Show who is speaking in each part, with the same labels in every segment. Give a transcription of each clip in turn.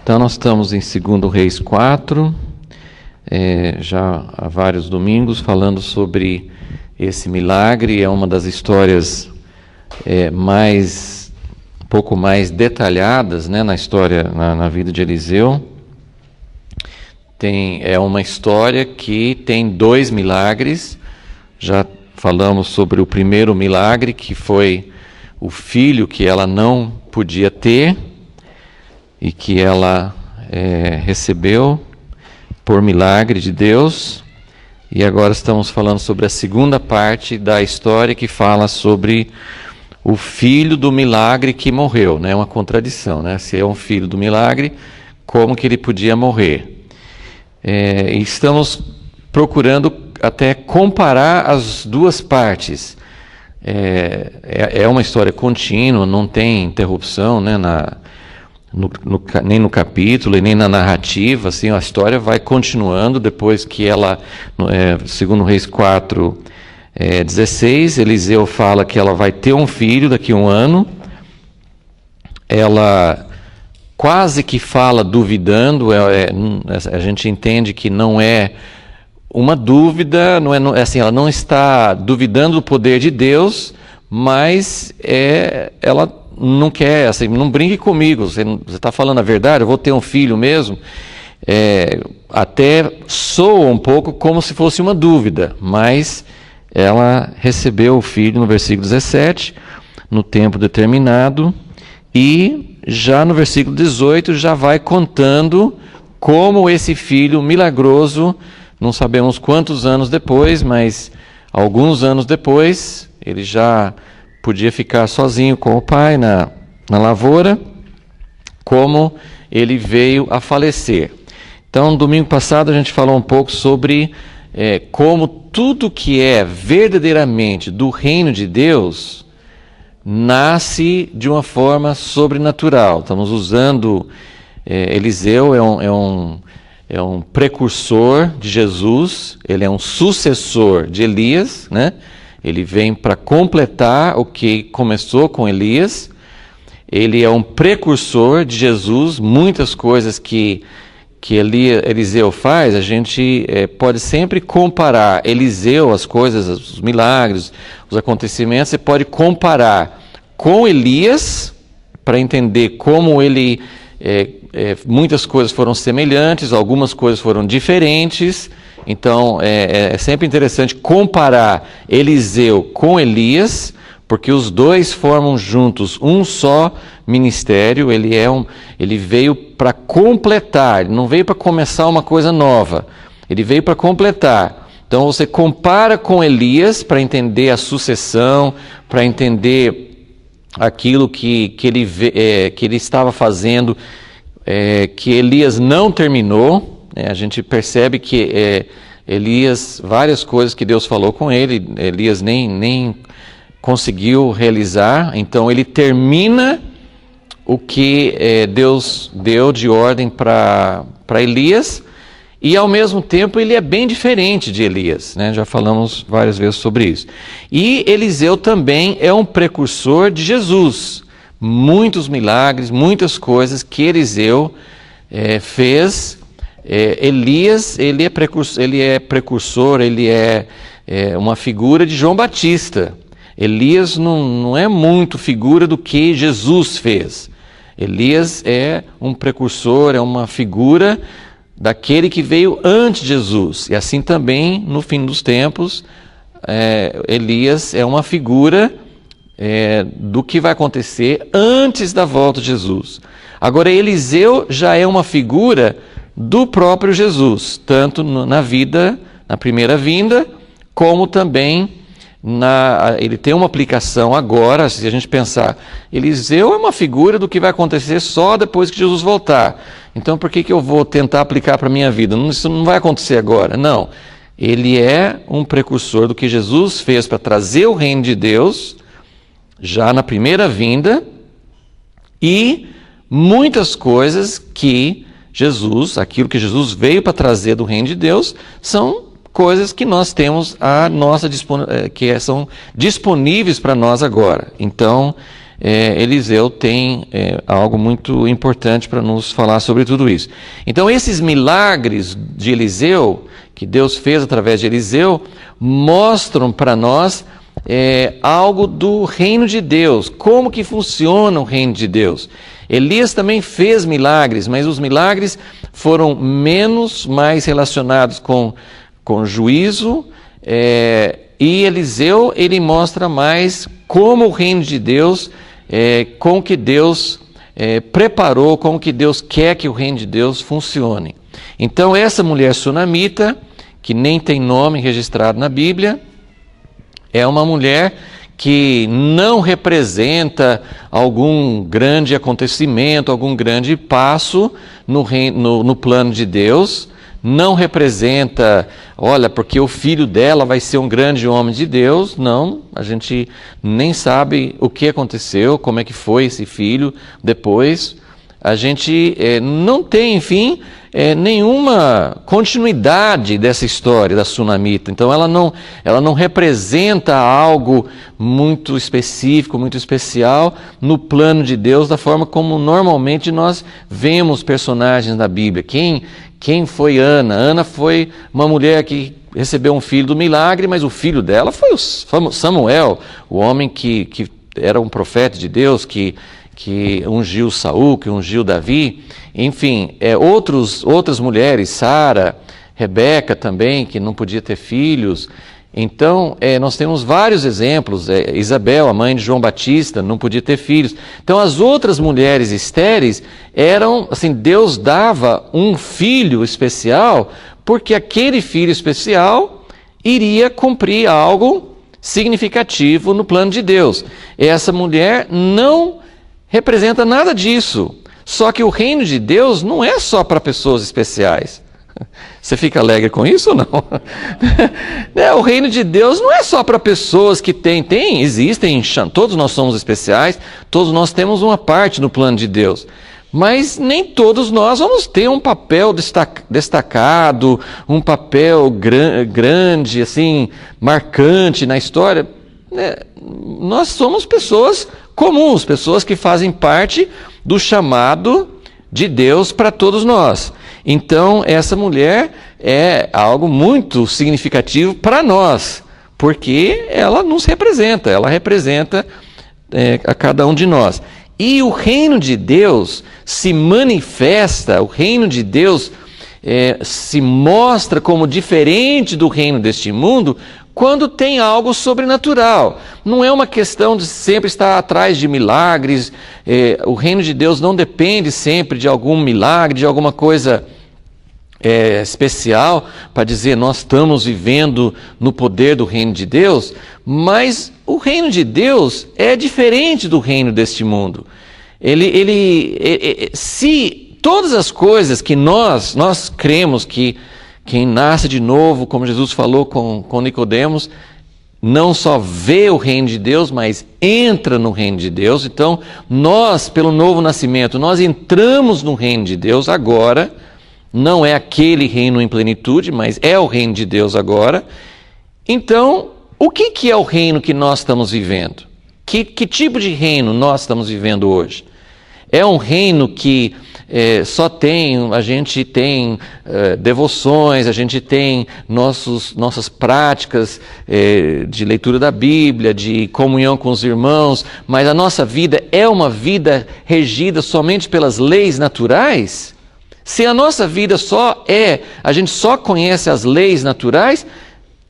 Speaker 1: Então nós estamos em 2 Reis 4, já há vários domingos, falando sobre esse milagre. É uma das histórias um pouco mais detalhadas, né, na história, na vida de Eliseu. É uma história que tem 2 milagres. Já falamos sobre o primeiro milagre, que foi o filho que ela não podia ter e que ela recebeu por milagre de Deus. E agora estamos falando sobre a segunda parte da história, que fala sobre o filho do milagre que morreu, né? Uma contradição, né? Se é um filho do milagre, como que ele podia morrer? E estamos procurando até comparar as duas partes. É uma história contínua, não tem interrupção, né, nem no capítulo e nem na narrativa. Assim, a história vai continuando depois que ela, segundo Reis 4, 16, Eliseu fala que ela vai ter um filho daqui a um ano. Ela quase que fala duvidando, a gente entende que não é uma dúvida, assim, ela não está duvidando do poder de Deus, mas ela não quer, assim, não brinque comigo, você está falando a verdade, eu vou ter um filho mesmo. Até soa um pouco como se fosse uma dúvida, mas ela recebeu o filho no versículo 17, no tempo determinado, e já no versículo 18 já vai contando como esse filho milagroso, não sabemos quantos anos depois, mas alguns anos depois, ele já podia ficar sozinho com o pai na lavoura, como ele veio a falecer. Então, domingo passado a gente falou um pouco sobre como tudo que é verdadeiramente do reino de Deus nasce de uma forma sobrenatural. Estamos usando Eliseu, é um precursor de Jesus, ele é um sucessor de Elias, né? Ele vem para completar o que começou com Elias. Ele é um precursor de Jesus. Muitas coisas que Eliseu faz, a gente pode sempre comparar Eliseu, as coisas, os milagres, os acontecimentos, você pode comparar com Elias para entender como ele... muitas coisas foram semelhantes, algumas coisas foram diferentes. Então é sempre interessante comparar Eliseu com Elias, porque os dois formam juntos um só ministério. Ele veio para completar, ele não veio para começar uma coisa nova, ele veio para completar. Então você compara com Elias para entender a sucessão, para entender aquilo que ele estava fazendo, que Elias não terminou. A gente percebe que Elias, várias coisas que Deus falou com ele, Elias nem conseguiu realizar. Então ele termina o que Deus deu de ordem para Elias, e ao mesmo tempo ele é bem diferente de Elias, né? Já falamos várias vezes sobre isso. E Eliseu também é um precursor de Jesus. Muitos milagres, muitas coisas que Eliseu fez. Elias, ele é precursor, ele é uma figura de João Batista. Elias não é muito figura do que Jesus fez. Elias é um precursor, é uma figura daquele que veio antes de Jesus. E assim também, no fim dos tempos, Elias é uma figura do que vai acontecer antes da volta de Jesus. Agora, Eliseu já é uma figura do próprio Jesus, tanto na primeira vinda, como também ele tem uma aplicação agora. Se a gente pensar, Eliseu é uma figura do que vai acontecer só depois que Jesus voltar. Então por que eu vou tentar aplicar para a minha vida? Isso não vai acontecer agora, não. Ele é um precursor do que Jesus fez para trazer o reino de Deus, já na primeira vinda, e muitas coisas que aquilo que Jesus veio para trazer do reino de Deus, são coisas que nós temos que são disponíveis para nós agora. Então, Eliseu tem algo muito importante para nos falar sobre tudo isso. Então, esses milagres de Eliseu, que Deus fez através de Eliseu, mostram para nós algo do reino de Deus, como que funciona o reino de Deus. Elias também fez milagres, mas os milagres foram mais relacionados com juízo, e Eliseu, ele mostra mais como o reino de Deus, com que Deus preparou, como que Deus quer que o reino de Deus funcione. Então, essa mulher sunamita, que nem tem nome registrado na Bíblia, é uma mulher que não representa algum grande acontecimento, algum grande passo no plano de Deus, não representa, olha, porque o filho dela vai ser um grande homem de Deus. Não, a gente nem sabe o que aconteceu, como é que foi esse filho depois. A gente não tem, enfim, nenhuma continuidade dessa história da sunamita. Então ela não representa algo muito específico, muito especial no plano de Deus, da forma como normalmente nós vemos personagens da Bíblia. Quem foi Ana? Ana foi uma mulher que recebeu um filho do milagre, mas o filho dela foi o Samuel, o homem que era um profeta de Deus, que ungiu Saul, que ungiu Davi. Enfim, outras mulheres, Sara, Rebeca também, que não podia ter filhos. Então, nós temos vários exemplos. Isabel, a mãe de João Batista, não podia ter filhos. Então, as outras mulheres estéreis eram, assim, Deus dava um filho especial, porque aquele filho especial iria cumprir algo significativo no plano de Deus. Essa mulher não representa nada disso. Só que o reino de Deus não é só para pessoas especiais. Você fica alegre com isso ou não? O reino de Deus não é só para pessoas que existem, todos nós somos especiais, todos nós temos uma parte no plano de Deus. Mas nem todos nós vamos ter um papel destacado, um papel grande, assim, marcante na história. Nós somos pessoas comuns, pessoas que fazem parte do chamado de Deus para todos nós. Então, essa mulher é algo muito significativo para nós, porque ela nos representa, ela representa a cada um de nós. E o reino de Deus se manifesta, o reino de Deus se mostra como diferente do reino deste mundo quando tem algo sobrenatural. Não é uma questão de sempre estar atrás de milagres. O reino de Deus não depende sempre de algum milagre, de alguma coisa especial para dizer nós estamos vivendo no poder do reino de Deus, mas o reino de Deus é diferente do reino deste mundo. Se todas as coisas que nós cremos que quem nasce de novo, como Jesus falou com Nicodemos, não só vê o reino de Deus, mas entra no reino de Deus. Então, nós, pelo novo nascimento, nós entramos no reino de Deus agora. Não é aquele reino em plenitude, mas é o reino de Deus agora. Então, o que é o reino que nós estamos vivendo? Que tipo de reino nós estamos vivendo hoje? É um reino que a gente tem devoções, a gente tem nossas práticas de leitura da Bíblia, de comunhão com os irmãos, mas a nossa vida é uma vida regida somente pelas leis naturais? Se a nossa vida a gente só conhece as leis naturais,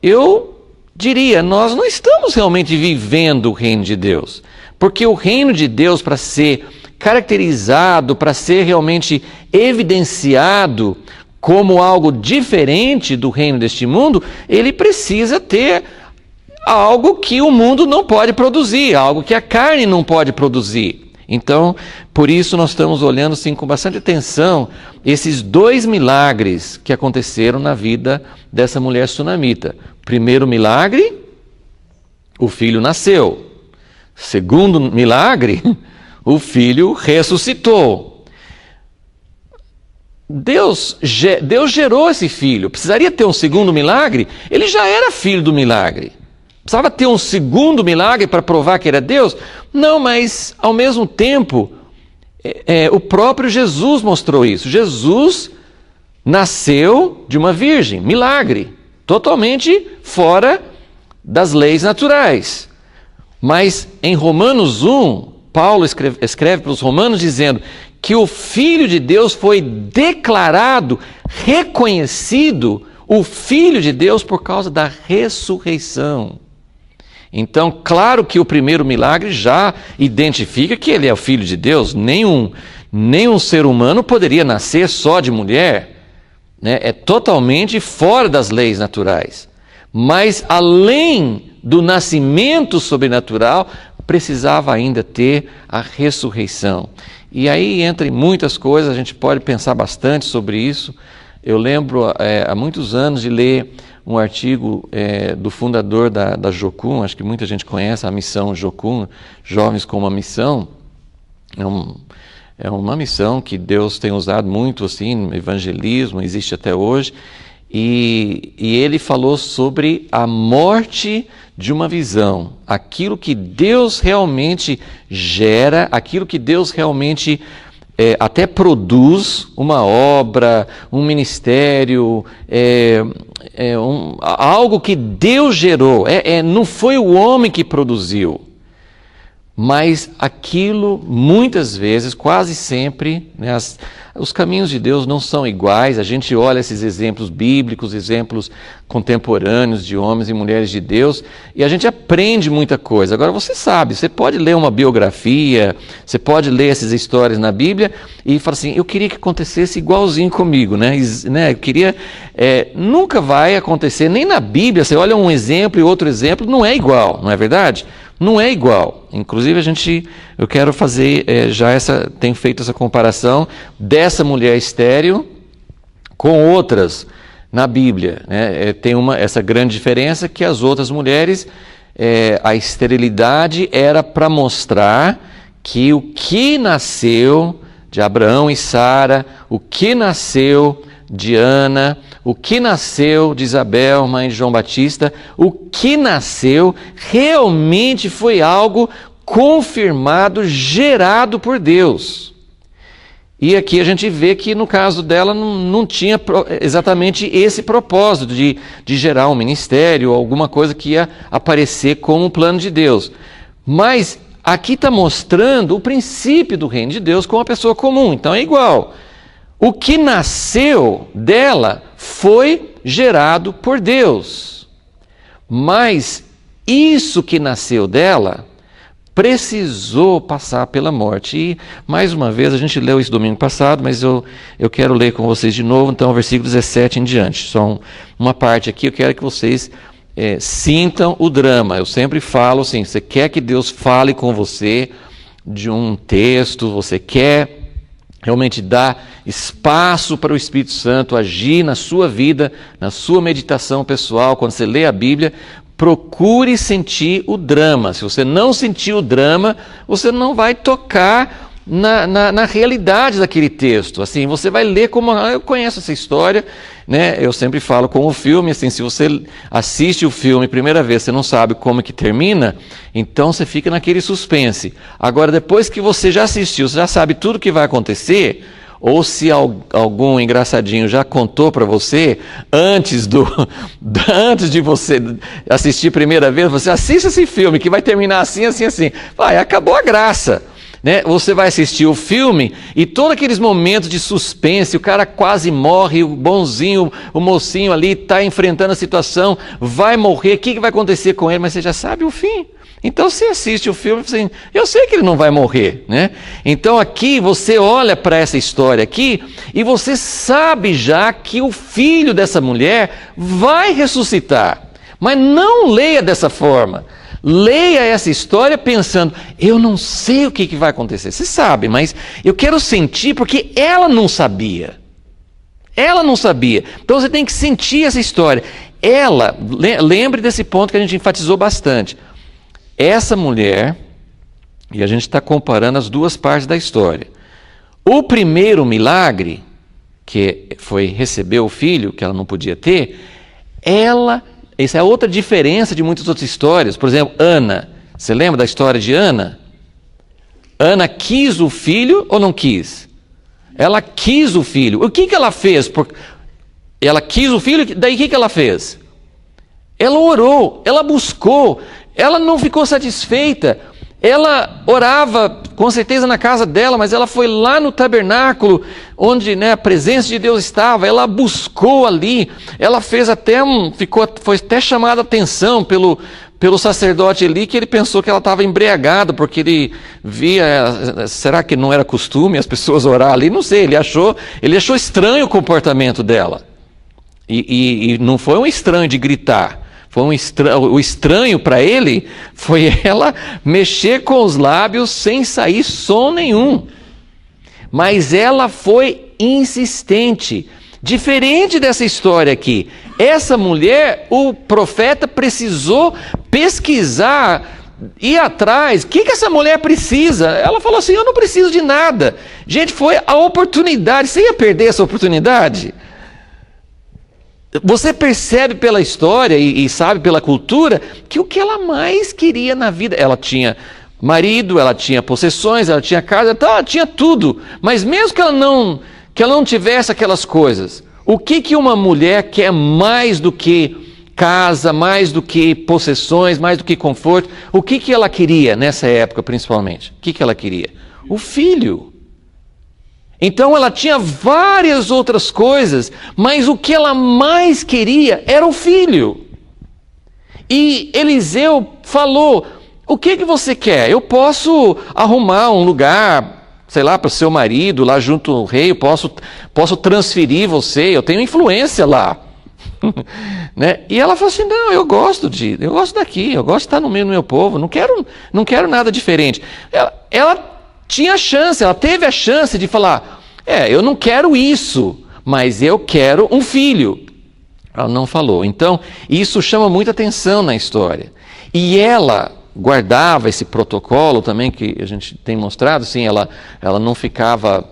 Speaker 1: eu diria, nós não estamos realmente vivendo o reino de Deus. Porque o reino de Deus, para ser caracterizado, para ser realmente evidenciado como algo diferente do reino deste mundo, ele precisa ter algo que o mundo não pode produzir, algo que a carne não pode produzir. Então, por isso nós estamos olhando assim, com bastante atenção esses dois milagres que aconteceram na vida dessa mulher sunamita. Primeiro milagre, o filho nasceu. Segundo milagre, o filho ressuscitou. Deus gerou esse filho. Precisaria ter um segundo milagre? Ele já era filho do milagre. Precisava ter um segundo milagre para provar que era Deus? Não, mas ao mesmo tempo, o próprio Jesus mostrou isso. Jesus nasceu de uma virgem, milagre, totalmente fora das leis naturais. Mas em Romanos 1, Paulo escreve para os romanos dizendo que o Filho de Deus foi declarado, reconhecido, o Filho de Deus por causa da ressurreição. Então, claro que o primeiro milagre já identifica que ele é o Filho de Deus. Nenhum ser humano poderia nascer só de mulher, né? É totalmente fora das leis naturais. Mas, além do nascimento sobrenatural, precisava ainda ter a ressurreição. E aí, entre muitas coisas, a gente pode pensar bastante sobre isso. Eu lembro, há muitos anos, de ler um artigo do fundador da Jocum, acho que muita gente conhece a missão Jocum, Jovens com uma Missão. É uma missão que Deus tem usado muito assim, no evangelismo, existe até hoje. E ele falou sobre a morte de uma visão, aquilo que Deus realmente gera, aquilo que Deus realmente até produz, uma obra, um ministério, algo que Deus gerou, não foi o homem que produziu. Mas aquilo, muitas vezes, quase sempre, né, os caminhos de Deus não são iguais. A gente olha esses exemplos bíblicos, exemplos contemporâneos de homens e mulheres de Deus, e a gente aprende muita coisa. Agora, você sabe, você pode ler uma biografia, você pode ler essas histórias na Bíblia e falar assim, eu queria que acontecesse igualzinho comigo, né? Eu queria... nunca vai acontecer, nem na Bíblia, você olha um exemplo e outro exemplo, não é igual, não é verdade? Não é igual. Inclusive, eu quero fazer, tenho feito essa comparação dessa mulher estéril com outras na Bíblia. Né? Tem essa grande diferença que as outras mulheres, a esterilidade era para mostrar que o que nasceu de Abraão e Sara, o que nasceu de Ana, o que nasceu de Isabel, mãe de João Batista, o que nasceu realmente foi algo confirmado, gerado por Deus. E aqui a gente vê que no caso dela não tinha exatamente esse propósito de gerar um ministério ou alguma coisa que ia aparecer como um plano de Deus. Mas aqui está mostrando o princípio do reino de Deus com uma pessoa comum, então é igual. O que nasceu dela foi gerado por Deus, mas isso que nasceu dela precisou passar pela morte. E, mais uma vez, a gente leu isso domingo passado, mas eu quero ler com vocês de novo, então, o versículo 17 em diante. Só uma parte aqui, eu quero que vocês sintam o drama. Eu sempre falo assim, você quer que Deus fale com você de um texto, você quer realmente dar espaço para o Espírito Santo agir na sua vida, na sua meditação pessoal, quando você lê a Bíblia, procure sentir o drama. Se você não sentir o drama, você não vai tocar na realidade daquele texto. Assim, você vai ler como, eu conheço essa história, né? Eu sempre falo com o filme, assim, se você assiste o filme primeira vez, você não sabe como que termina, então você fica naquele suspense. Agora, depois que você já assistiu, você já sabe tudo o que vai acontecer, ou se algum engraçadinho já contou para você, antes de você assistir a primeira vez, você assiste esse filme que vai terminar assim, assim, assim. Vai, acabou a graça. Né? Você vai assistir o filme e todos aqueles momentos de suspense, o cara quase morre, o bonzinho, o mocinho ali está enfrentando a situação, vai morrer, o que vai acontecer com ele? Mas você já sabe o fim. Então você assiste o filme e fala assim, eu sei que ele não vai morrer, né? Então aqui você olha para essa história aqui e você sabe já que o filho dessa mulher vai ressuscitar. Mas não leia dessa forma. Leia essa história pensando, eu não sei o que vai acontecer. Você sabe, mas eu quero sentir porque ela não sabia. Ela não sabia. Então você tem que sentir essa história. Lembre desse ponto que a gente enfatizou bastante. Essa mulher, e a gente está comparando as duas partes da história. O primeiro milagre, que foi receber o filho, que ela não podia ter, ela essa é outra diferença de muitas outras histórias. Por exemplo, Ana. Você lembra da história de Ana? Ana quis o filho ou não quis? Ela quis o filho. O que ela fez? Ela quis o filho, daí o que ela fez? Ela orou, ela buscou, ela não ficou satisfeita. Ela orava, com certeza, na casa dela, mas ela foi lá no tabernáculo, onde, né, a presença de Deus estava. Ela buscou ali, ela fez até foi até chamada a atenção pelo sacerdote ali, que ele pensou que ela estava embriagada, porque ele via, será que não era costume as pessoas orar ali? Não sei, ele achou estranho o comportamento dela. E não foi um estranho de gritar. O estranho para ele foi ela mexer com os lábios sem sair som nenhum. Mas ela foi insistente. Diferente dessa história aqui. Essa mulher, o profeta precisou pesquisar, ir atrás. O que essa mulher precisa? Ela falou assim: eu não preciso de nada. Gente, foi a oportunidade. Você ia perder essa oportunidade? Você percebe pela história e sabe pela cultura que o que ela mais queria na vida, ela tinha marido, ela tinha possessões, ela tinha casa, ela tinha tudo. Mas mesmo que ela não tivesse aquelas coisas, o que uma mulher quer mais do que casa, mais do que possessões, mais do que conforto? O que ela queria nessa época, principalmente? O que ela queria? O filho. Então ela tinha várias outras coisas, mas o que ela mais queria era o filho. E Eliseu falou: o que você quer? Eu posso arrumar um lugar, sei lá, para o seu marido, lá junto ao rei, eu posso transferir você, eu tenho influência lá. Né? E ela falou assim: não, eu gosto daqui, eu gosto de estar no meio do meu povo, não quero nada diferente. Ela tinha a chance, ela teve a chance de falar: eu não quero isso, mas eu quero um filho. Ela não falou. Então, isso chama muita atenção na história. E ela guardava esse protocolo também, que a gente tem mostrado, assim, ela não ficava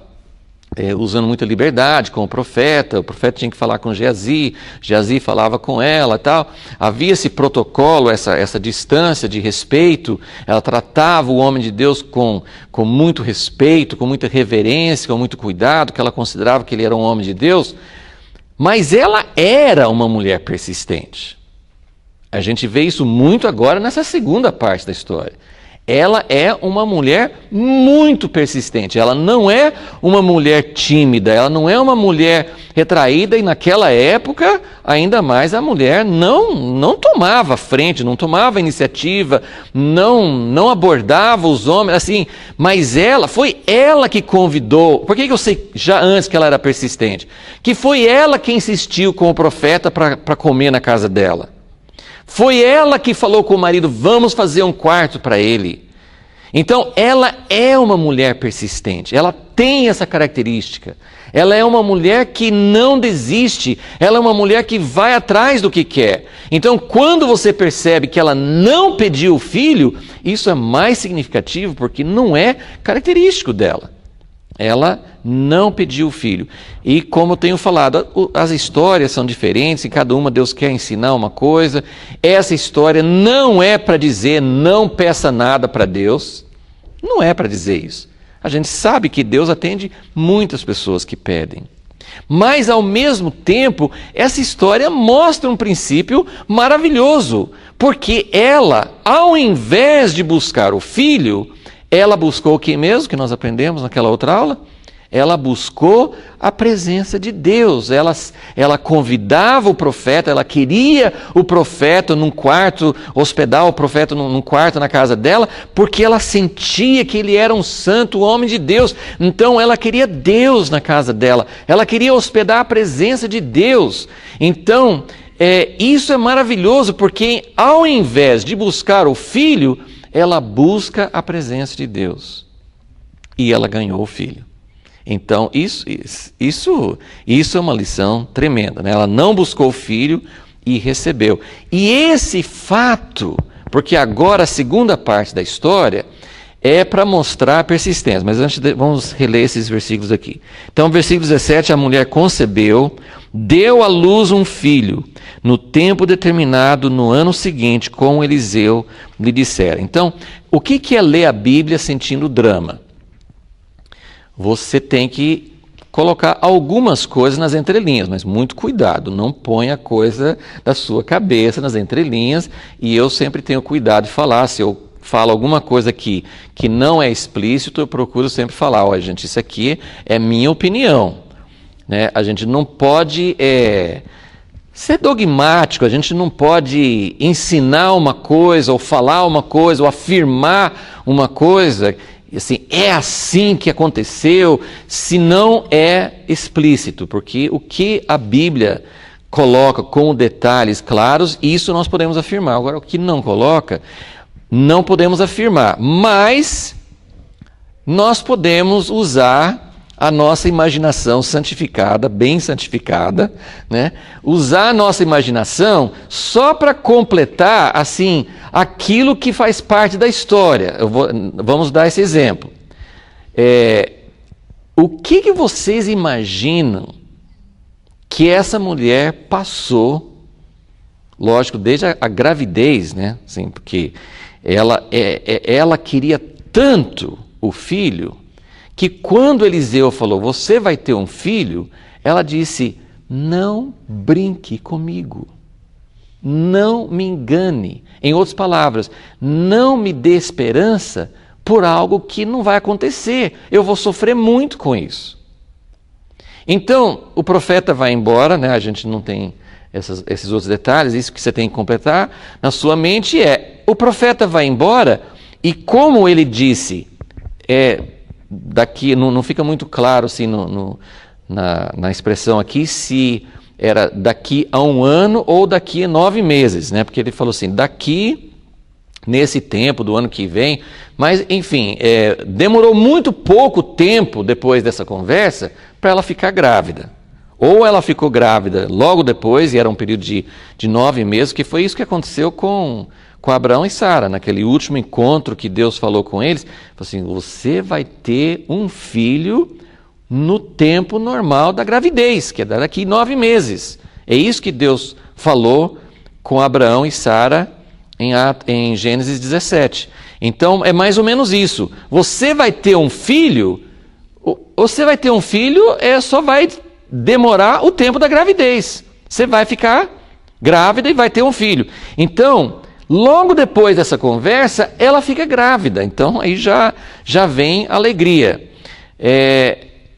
Speaker 1: usando muita liberdade com o profeta tinha que falar com Geazi falava com ela e tal. Havia esse protocolo, essa distância de respeito. Ela tratava o homem de Deus com muito respeito, com muita reverência, com muito cuidado, que ela considerava que ele era um homem de Deus. Mas ela era uma mulher persistente. A gente vê isso muito agora nessa segunda parte da história. Ela é uma mulher muito persistente. Ela não é uma mulher tímida, ela não é uma mulher retraída, e naquela época, ainda mais, a mulher não tomava frente, não tomava iniciativa, não abordava os homens, assim, mas foi ela que convidou. Por que eu sei já antes que ela era persistente? Que foi ela que insistiu com o profeta para comer na casa dela. Foi ela que falou com o marido: vamos fazer um quarto para ele. Então, ela é uma mulher persistente, ela tem essa característica. Ela é uma mulher que não desiste, ela é uma mulher que vai atrás do que quer. Então, quando você percebe que ela não pediu o filho, isso é mais significativo, porque não é característico dela. Ela não pediu o filho. E como eu tenho falado, as histórias são diferentes, em cada uma Deus quer ensinar uma coisa. Essa história não é para dizer não peça nada para Deus. Não é para dizer isso. A gente sabe que Deus atende muitas pessoas que pedem. Mas, ao mesmo tempo, essa história mostra um princípio maravilhoso. Porque ela, ao invés de buscar o filho, ela buscou o que mesmo que nós aprendemos naquela outra aula? Ela buscou a presença de Deus. Ela convidava o profeta, ela queria o profeta num quarto, hospedar o profeta num quarto na casa dela, porque ela sentia que ele era um santo homem de Deus. Então ela queria Deus na casa dela, ela queria hospedar a presença de Deus. Então, isso é maravilhoso, porque ao invés de buscar o filho, ela busca a presença de Deus. E ela ganhou o filho. Então, isso é uma lição tremenda, né? Ela não buscou o filho e recebeu. E esse fato, porque agora a segunda parte da história é para mostrar persistência. Mas antes vamos reler esses versículos aqui. Então, versículo 17, a mulher concebeu, deu à luz um filho, no tempo determinado, no ano seguinte, como Eliseu lhe dissera. Então, o que é ler a Bíblia sentindo drama? Você tem que colocar algumas coisas nas entrelinhas, mas muito cuidado, não ponha coisa da sua cabeça nas entrelinhas, e eu sempre tenho cuidado de falar, se eu falo alguma coisa que não é explícito, eu procuro sempre falar, olha gente, isso aqui é minha opinião, né? A gente não pode ser dogmático, a gente não pode ensinar uma coisa, ou falar uma coisa, ou afirmar uma coisa, assim, é assim que aconteceu, se não é explícito, porque o que a Bíblia coloca com detalhes claros, isso nós podemos afirmar. Agora, o que não coloca, não podemos afirmar, mas nós podemos usar a nossa imaginação santificada, bem santificada, né? Usar a nossa imaginação só para completar, assim, aquilo que faz parte da história. Vamos dar esse exemplo. O que vocês imaginam que essa mulher passou, lógico, desde a gravidez, né? Assim, porque ela queria tanto o filho, que quando Eliseu falou, você vai ter um filho, ela disse, não brinque comigo, não me engane. Em outras palavras, não me dê esperança por algo que não vai acontecer, eu vou sofrer muito com isso. Então, o profeta vai embora, né? A gente não tem esses outros detalhes, isso que você tem que completar na sua mente o profeta vai embora, e como ele disse, daqui não fica muito claro assim, na expressão aqui, se era daqui a 1 ano ou daqui a 9 meses, né? Porque ele falou assim, daqui, nesse tempo do ano que vem, mas enfim, demorou muito pouco tempo depois dessa conversa para ela ficar grávida. Ou ela ficou grávida logo depois, e era um período de 9 meses, que foi isso que aconteceu com Abraão e Sara, naquele último encontro que Deus falou com eles, falou assim, você vai ter um filho no tempo normal da gravidez, que é daqui 9 meses. É isso que Deus falou com Abraão e Sara em Gênesis 17. Então, é mais ou menos isso. Você vai ter um filho, só vai demorar o tempo da gravidez. Você vai ficar grávida e vai ter um filho. Então, logo depois dessa conversa, ela fica grávida. Então, aí já vem alegria.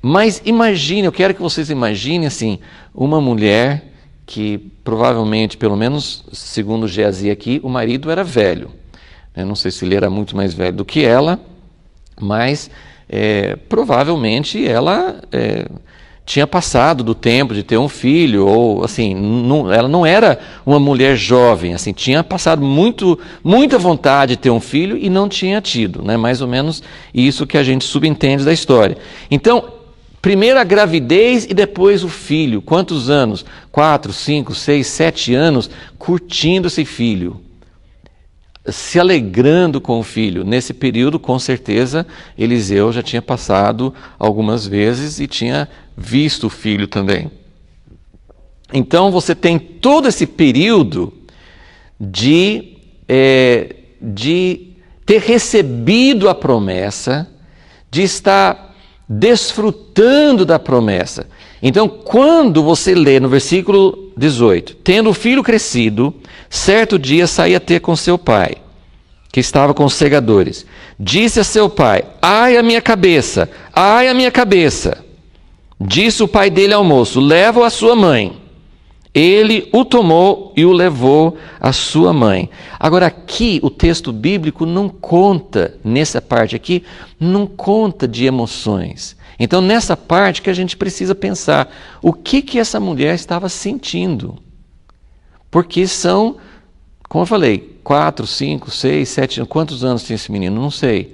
Speaker 1: Mas imagine, eu quero que vocês imaginem assim, uma mulher que provavelmente, pelo menos segundo Geazi aqui, o marido era velho. Eu não sei se ele era muito mais velho do que ela, mas provavelmente ela tinha passado do tempo de ter um filho, ou assim, ela não era uma mulher jovem, assim, tinha passado muita vontade de ter um filho e não tinha tido, né? Mais ou menos isso que a gente subentende da história. Então, primeiro a gravidez e depois o filho. Quantos anos? 4, 5, 6, 7 anos curtindo esse filho, se alegrando com o filho. Nesse período, com certeza, Eliseu já tinha passado algumas vezes e tinha visto o filho também. Então, você tem todo esse período de ter recebido a promessa, de estar desfrutando da promessa. Então, quando você lê no versículo 18, tendo o filho crescido, certo dia saía a ter com seu pai, que estava com os segadores. Disse a seu pai, ai a minha cabeça, ai a minha cabeça. Disse o pai dele ao moço, leva-o à sua mãe. Ele o tomou e o levou à sua mãe. Agora aqui o texto bíblico não conta, nessa parte aqui, não conta de emoções. Então nessa parte que a gente precisa pensar, o que essa mulher estava sentindo? Porque são, como eu falei, 4, 5, 6, 7 anos, quantos anos tem esse menino? Não sei.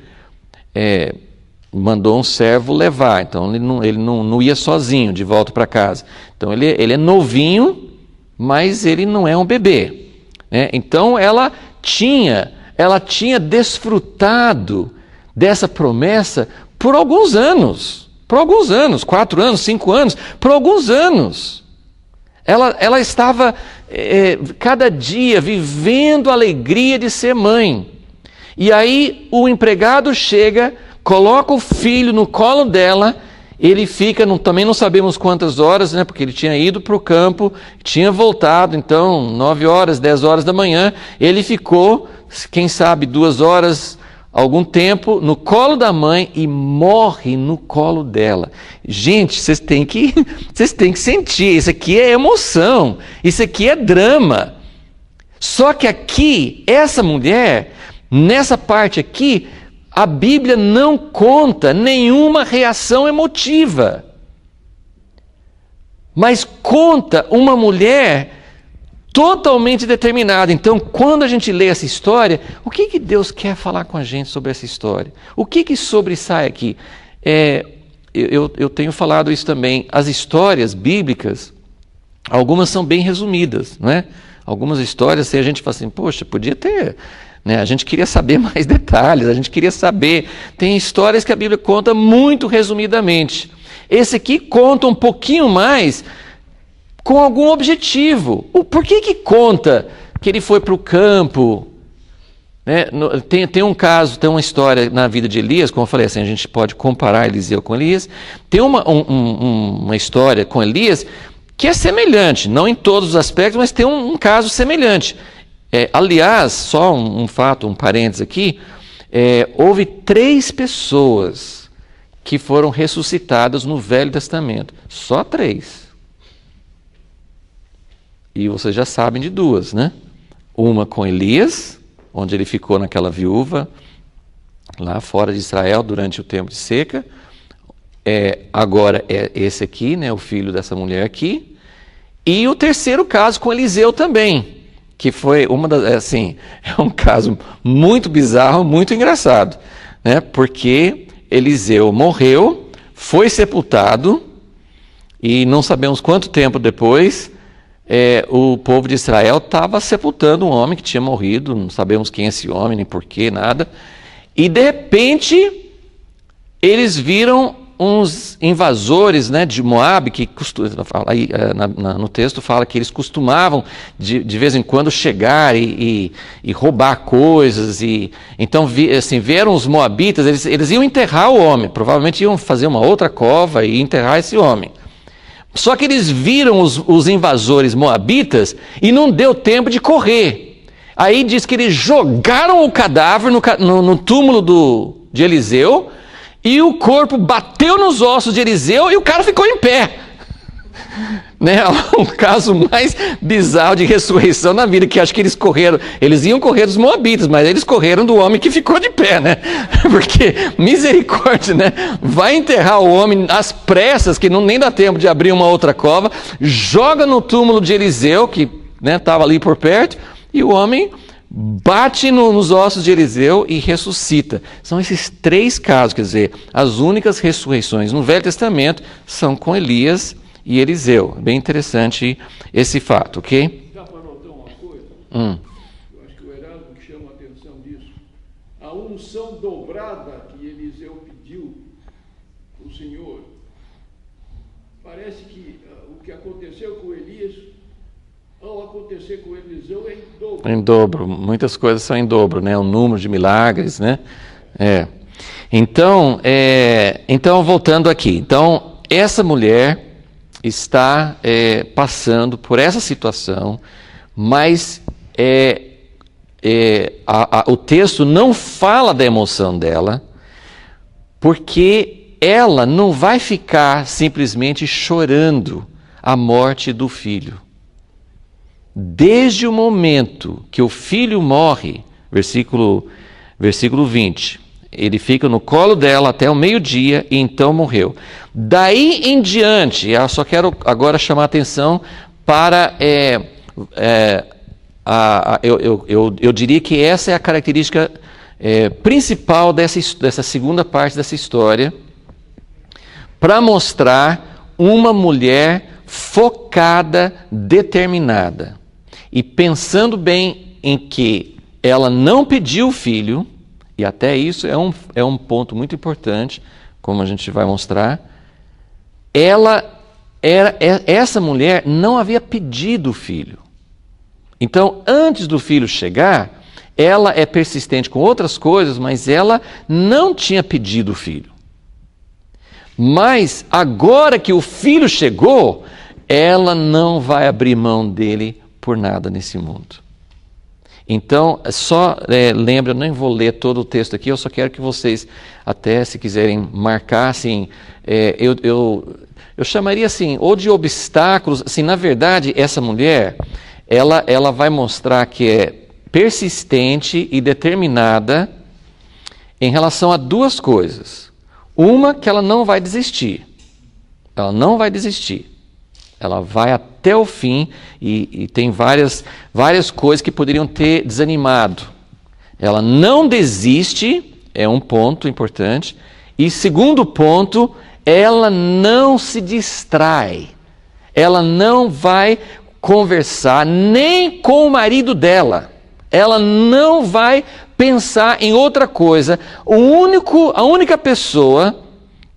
Speaker 1: Mandou um servo levar, então ele não ia sozinho de volta para casa. Então ele é novinho, mas ele não é um bebê, né? Então ela tinha desfrutado dessa promessa por alguns anos. Por alguns anos, 4 anos, 5 anos, por alguns anos. Ela estava cada dia vivendo a alegria de ser mãe. E aí o empregado chega, coloca o filho no colo dela, ele fica, também não sabemos quantas horas, né, porque ele tinha ido para o campo, tinha voltado, então 9 horas, 10 horas da manhã, ele ficou, quem sabe 2 horas, algum tempo, no colo da mãe e morre no colo dela. Gente, vocês têm que sentir, isso aqui é emoção, isso aqui é drama. Só que aqui, essa mulher, nessa parte aqui, a Bíblia não conta nenhuma reação emotiva, mas conta uma mulher totalmente determinada. Então, quando a gente lê essa história, o que Deus quer falar com a gente sobre essa história? O que sobressai aqui? Eu tenho falado isso também. As histórias bíblicas, algumas são bem resumidas, não é? Algumas histórias, a gente fala assim, poxa, podia ter... Né? A gente queria saber mais detalhes, a gente queria saber. Tem histórias que a Bíblia conta muito resumidamente. Esse aqui conta um pouquinho mais com algum objetivo. Por que conta que ele foi para o campo? Né? Tem um caso, tem uma história na vida de Elias, como eu falei, assim, a gente pode comparar Eliseu com Elias. Tem uma história com Elias que é semelhante, não em todos os aspectos, mas tem um caso semelhante. Aliás, só um fato, um parênteses aqui, houve 3 pessoas que foram ressuscitadas no Velho Testamento. Só 3. E vocês já sabem de 2, né? Uma com Elias, onde ele ficou naquela viúva, lá fora de Israel, durante o tempo de seca. Agora é esse aqui, né, o filho dessa mulher aqui. E o terceiro caso com Eliseu também, que foi é um caso muito bizarro, muito engraçado, né? Porque Eliseu morreu, foi sepultado, e não sabemos quanto tempo depois, o povo de Israel estava sepultando um homem que tinha morrido, não sabemos quem é esse homem, nem porquê, nada, e de repente, eles viram uns invasores, né, de Moabe, que no texto fala que eles costumavam de vez em quando chegar e roubar coisas. Então vieram os moabitas, eles iam enterrar o homem, provavelmente iam fazer uma outra cova e enterrar esse homem. Só que eles viram os invasores moabitas e não deu tempo de correr. Aí diz que eles jogaram o cadáver no túmulo de Eliseu, e o corpo bateu nos ossos de Eliseu e o cara ficou em pé. Né? Um caso mais bizarro de ressurreição na vida, que acho que eles iam correr dos moabitas, mas eles correram do homem que ficou de pé, né? Porque, misericórdia, né? Vai enterrar o homem às pressas, que nem dá tempo de abrir uma outra cova, joga no túmulo de Eliseu, que estava ali por perto, e o homem bate nos ossos de Eliseu e ressuscita. São esses 3 casos, quer dizer, as únicas ressurreições no Velho Testamento são com Elias e Eliseu. Bem interessante esse fato, ok?
Speaker 2: Dá para notar uma coisa? Eu acho que o Erasmo chama a atenção disso. A unção dobrada que Eliseu pediu para o Senhor, parece que o que aconteceu com Elias, ao acontecer com Eliseu, é em dobro.
Speaker 1: Em dobro, muitas coisas são em dobro, né? O número de milagres, né? Então, voltando aqui. Então, essa mulher está passando por essa situação, mas o texto não fala da emoção dela, porque ela não vai ficar simplesmente chorando a morte do filho. Desde o momento que o filho morre, versículo 20, ele fica no colo dela até o meio-dia e então morreu. Daí em diante, eu só quero agora chamar a atenção para, eu diria que essa é a característica principal dessa segunda parte dessa história, para mostrar uma mulher focada, determinada. E pensando bem em que ela não pediu o filho, e até isso é um ponto muito importante, como a gente vai mostrar, essa mulher não havia pedido o filho. Então, antes do filho chegar, ela é persistente com outras coisas, mas ela não tinha pedido o filho. Mas, agora que o filho chegou, ela não vai abrir mão dele por nada nesse mundo. Então, lembra, eu nem vou ler todo o texto aqui, eu só quero que vocês, até se quiserem marcar, assim, eu chamaria assim, ou de obstáculos, assim, na verdade, essa mulher, ela vai mostrar que é persistente e determinada em relação a duas coisas. Uma, que ela não vai desistir. Ela não vai desistir. Ela vai até o fim e tem várias coisas que poderiam ter desanimado. Ela não desiste, é um ponto importante. E segundo ponto, ela não se distrai. Ela não vai conversar nem com o marido dela. Ela não vai pensar em outra coisa. A única pessoa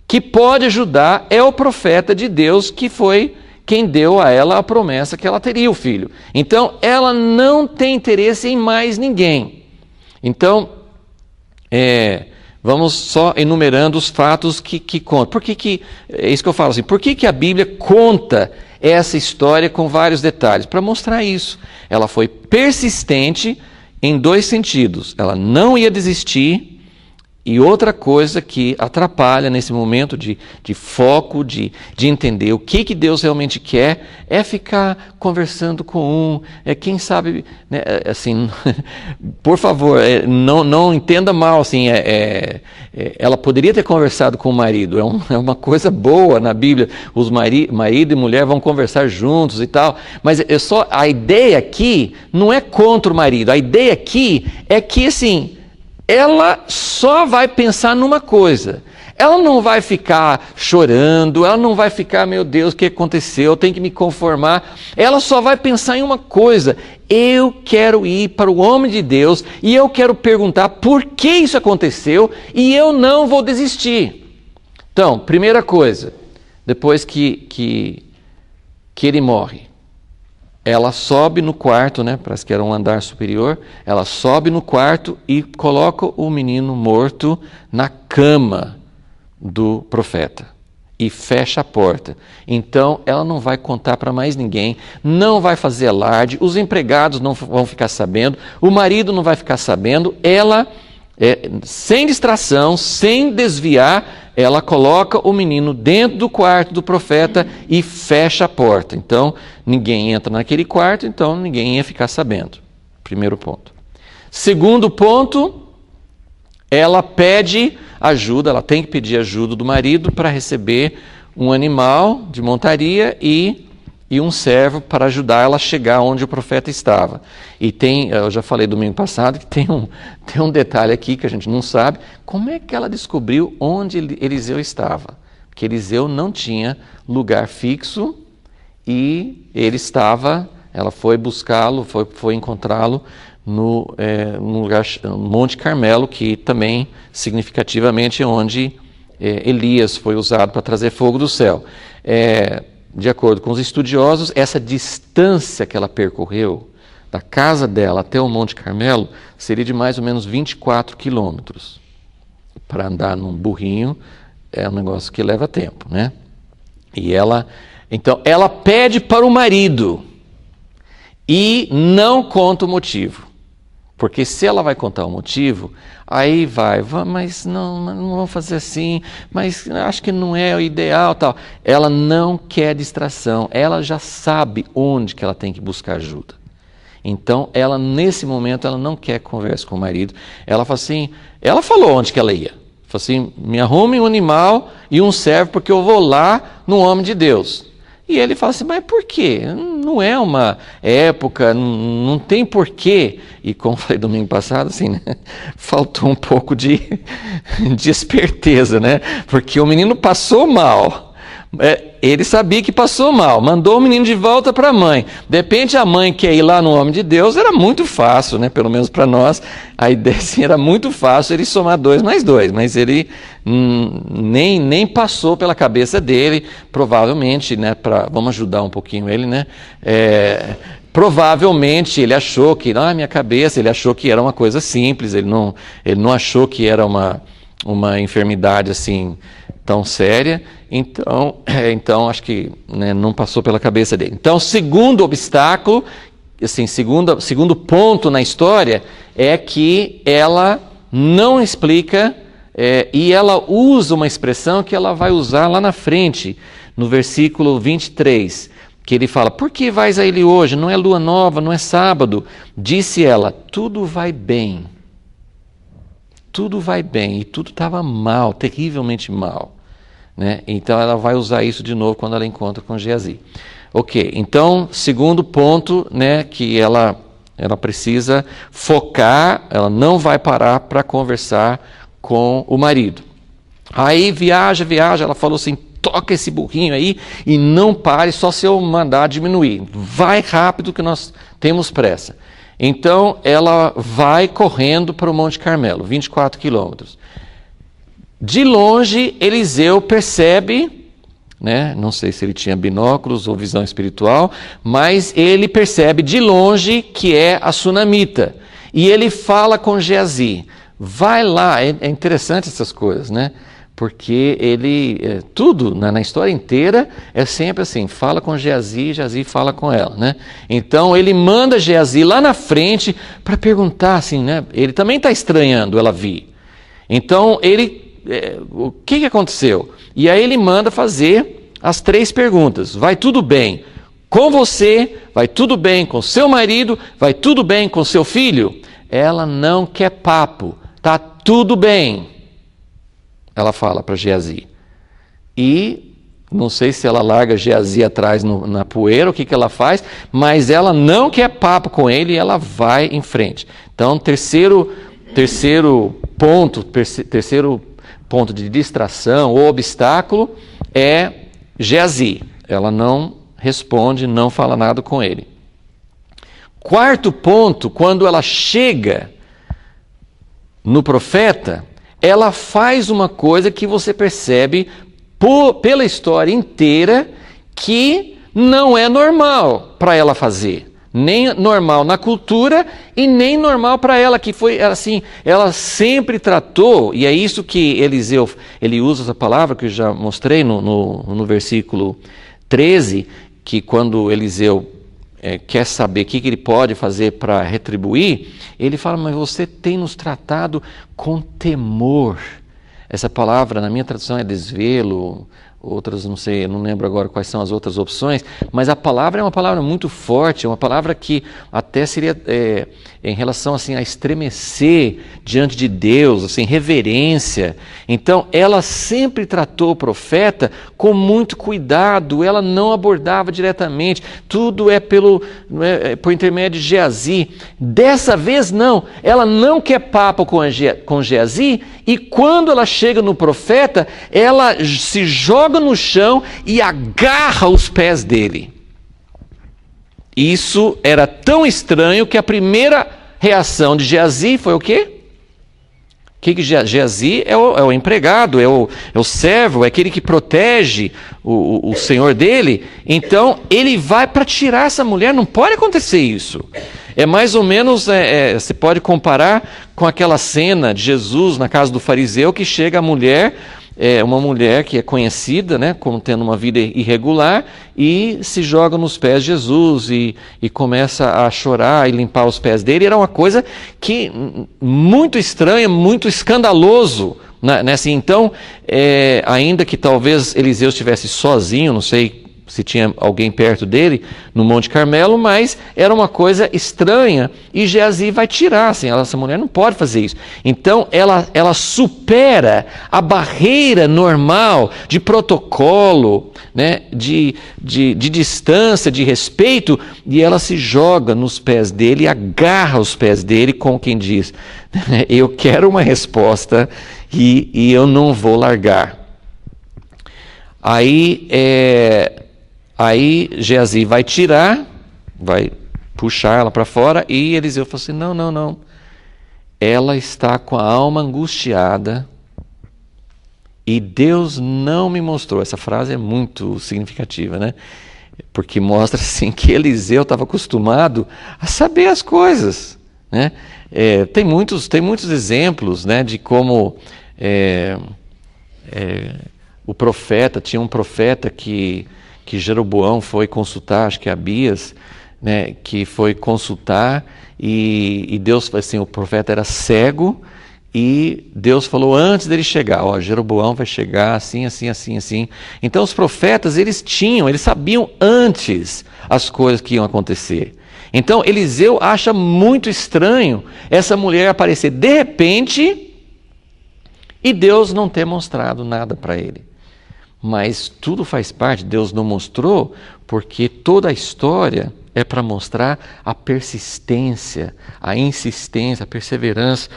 Speaker 1: que pode ajudar é o profeta de Deus, que foi quem deu a ela a promessa que ela teria o filho. Então, ela não tem interesse em mais ninguém. Então, vamos só enumerando os fatos que contam. Por que é isso que eu falo assim, por que a Bíblia conta essa história com vários detalhes? Para mostrar isso. Ela foi persistente em dois sentidos. Ela não ia desistir. E outra coisa que atrapalha nesse momento de foco, de entender o que Deus realmente quer, é ficar conversando com quem sabe, né, assim, por favor, não entenda mal, assim, ela poderia ter conversado com o marido, é uma coisa boa na Bíblia, os marido e mulher vão conversar juntos e tal, mas a ideia aqui não é contra o marido, a ideia aqui é que, assim, ela só vai pensar numa coisa. Ela não vai ficar chorando, ela não vai ficar, meu Deus, o que aconteceu, eu tenho que me conformar. Ela só vai pensar em uma coisa: eu quero ir para o homem de Deus e eu quero perguntar por que isso aconteceu e eu não vou desistir. Então, primeira coisa, depois que ele morre, ela sobe no quarto, né? Parece que era um andar superior. Ela sobe no quarto e coloca o menino morto na cama do profeta e fecha a porta. Então, ela não vai contar para mais ninguém, não vai fazer alarde, os empregados não vão ficar sabendo, o marido não vai ficar sabendo. Ela, sem distração, sem desviar, ela coloca o menino dentro do quarto do profeta e fecha a porta. Então, ninguém entra naquele quarto, então ninguém ia ficar sabendo. Primeiro ponto. Segundo ponto, ela pede ajuda, ela tem que pedir ajuda do marido para receber um animal de montaria e um servo para ajudar ela a chegar onde o profeta estava. E eu já falei domingo passado que tem um detalhe aqui que a gente não sabe. Como é que ela descobriu onde Eliseu estava? Porque Eliseu não tinha lugar fixo e ela foi buscá-lo, foi encontrá-lo no lugar, no Monte Carmelo, que também significativamente é onde Elias foi usado para trazer fogo do céu. De acordo com os estudiosos, essa distância que ela percorreu da casa dela até o Monte Carmelo seria de mais ou menos 24 quilômetros. Para andar num burrinho é um negócio que leva tempo, né? Então ela pede para o marido e não conta o motivo. Porque se ela vai contar o motivo, aí mas não vamos fazer assim, mas acho que não é o ideal, tal. Ela não quer distração, ela já sabe onde que ela tem que buscar ajuda. Então, nesse momento, ela não quer conversa com o marido. Ela fala assim, ela falou onde que ela ia. Falou assim, me arrume um animal e um servo, porque eu vou lá no homem de Deus. E ele fala assim, mas por quê? Não é uma época, não tem porquê. E como falei domingo passado, assim, né? Faltou um pouco de esperteza, né? Porque o menino passou mal, Ele sabia que passou mal, mandou o menino de volta para a mãe. De repente a mãe quer ir lá no homem de Deus, era muito fácil, né? Pelo menos para nós, a ideia assim, era muito fácil ele somar 2 mais 2, mas ele nem passou pela cabeça dele, provavelmente, né? Vamos ajudar um pouquinho ele, né? Provavelmente ele achou que, na minha cabeça, ele achou que era uma coisa simples, ele não achou que era uma enfermidade assim tão séria, então acho que, né, não passou pela cabeça dele. Então, segundo obstáculo, assim, segundo ponto na história, é que ela não explica, e ela usa uma expressão que ela vai usar lá na frente, no versículo 23, que ele fala: por que vais a ele hoje? Não é lua nova, não é sábado. Disse ela: tudo vai bem. Tudo vai bem, e tudo estava mal, terrivelmente mal, né? Então ela vai usar isso de novo quando ela encontra com Geazi. Ok, então, segundo ponto, né, que ela precisa focar, ela não vai parar para conversar com o marido. Aí viaja, ela falou assim: toca esse burrinho aí e não pare, só se eu mandar diminuir. Vai rápido que nós temos pressa. Então, ela vai correndo para o Monte Carmelo, 24 quilômetros. De longe, Eliseu percebe, né, não sei se ele tinha binóculos ou visão espiritual, mas ele percebe de longe que é a sunamita. E ele fala com Geazi: vai lá. É interessante essas coisas, né? Porque tudo na história inteira é sempre assim: fala com Geazi, Geazi fala com ela, né? Então ele manda Geazi lá na frente para perguntar assim, né? Ele também está estranhando ela vir. Então o que aconteceu? E aí ele manda fazer as 3 perguntas: vai tudo bem com você? Vai tudo bem com seu marido? Vai tudo bem com seu filho? Ela não quer papo, tá tudo bem. Ela fala para Geazi. E não sei se ela larga Geazi atrás na poeira, o que ela faz, mas ela não quer papo com ele e ela vai em frente. Então, terceiro ponto de distração ou obstáculo é Geazi. Ela não responde, não fala nada com ele. Quarto ponto, quando ela chega no profeta, ela faz uma coisa que você percebe pela história inteira que não é normal para ela fazer. Nem normal na cultura e nem normal para ela, que foi assim, ela sempre tratou, e é isso que Eliseu, ele usa essa palavra que eu já mostrei no versículo 13, que quando Eliseu quer saber o que ele pode fazer para retribuir, ele fala: mas você tem nos tratado com temor. Essa palavra, na minha tradução, é desvelo, outras não sei, não lembro agora quais são as outras opções, mas a palavra é uma palavra muito forte, é uma palavra que até seria em relação assim, a estremecer diante de Deus, assim, reverência. Então, ela sempre tratou o profeta com muito cuidado, ela não abordava diretamente, tudo por intermédio de Geazi. Dessa vez não, ela não quer papo com Geazi, e quando ela chega no profeta, ela se joga no chão e agarra os pés dele. Isso era tão estranho que a primeira reação de Geazi foi o quê? Geazi é o empregado, é o servo, é aquele que protege o senhor dele. Então ele vai para tirar essa mulher. Não pode acontecer isso. É mais ou menos, você pode comparar com aquela cena de Jesus na casa do fariseu, que chega a mulher, uma mulher que é conhecida, né, como tendo uma vida irregular, e se joga nos pés de Jesus e começa a chorar e limpar os pés dele. Era uma coisa que muito estranha, muito escandaloso, né? Assim, então, ainda que talvez Eliseu estivesse sozinho, não sei se tinha alguém perto dele no Monte Carmelo, mas era uma coisa estranha, e Geazi vai tirar, assim, essa mulher não pode fazer isso. Então ela supera a barreira normal de protocolo, né, de distância, de respeito, e ela se joga nos pés dele, agarra os pés dele, como quem diz: eu quero uma resposta e eu não vou largar. Aí Geazi vai tirar, vai puxar ela para fora, e Eliseu falou assim, não. Ela está com a alma angustiada e Deus não me mostrou. Essa frase é muito significativa, né? Porque mostra assim que Eliseu estava acostumado a saber as coisas, né? Tem muitos exemplos, né, de como o profeta, tinha um profeta que Jeroboão foi consultar, acho que Abias, né, que foi consultar e Deus, assim, o profeta era cego e Deus falou antes dele chegar, Jeroboão vai chegar assim. Então os profetas, eles sabiam antes as coisas que iam acontecer. Então Eliseu acha muito estranho essa mulher aparecer de repente e Deus não ter mostrado nada para ele. Mas tudo faz parte, Deus não mostrou, porque toda a história é para mostrar a persistência, a insistência, a perseverança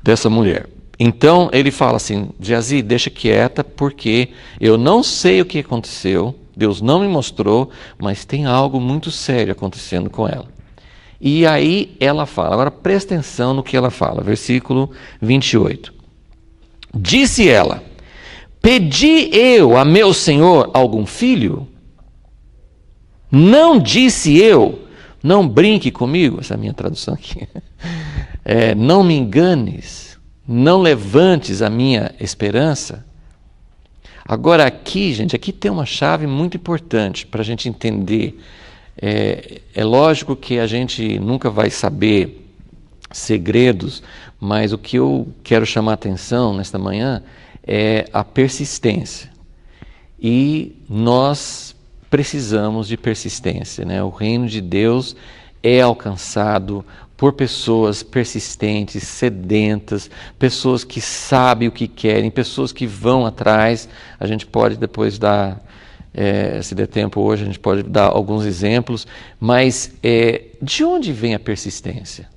Speaker 1: dessa mulher. Então ele fala assim, Geazi, deixa quieta, porque eu não sei o que aconteceu, Deus não me mostrou, mas tem algo muito sério acontecendo com ela. E aí ela fala, agora presta atenção no que ela fala, versículo 28. Disse ela, pedi eu a meu senhor algum filho? Não disse eu, não brinque comigo, essa é a minha tradução aqui, não me enganes, não levantes a minha esperança. Agora aqui, gente, aqui tem uma chave muito importante para a gente entender. É lógico que a gente nunca vai saber segredos, mas o que eu quero chamar a atenção nesta manhã é a persistência. E nós precisamos de persistência, né? O reino de Deus é alcançado por pessoas persistentes, sedentas, pessoas que sabem o que querem, pessoas que vão atrás. A gente pode depois dar, se der tempo hoje, a gente pode dar alguns exemplos, mas de onde vem a persistência?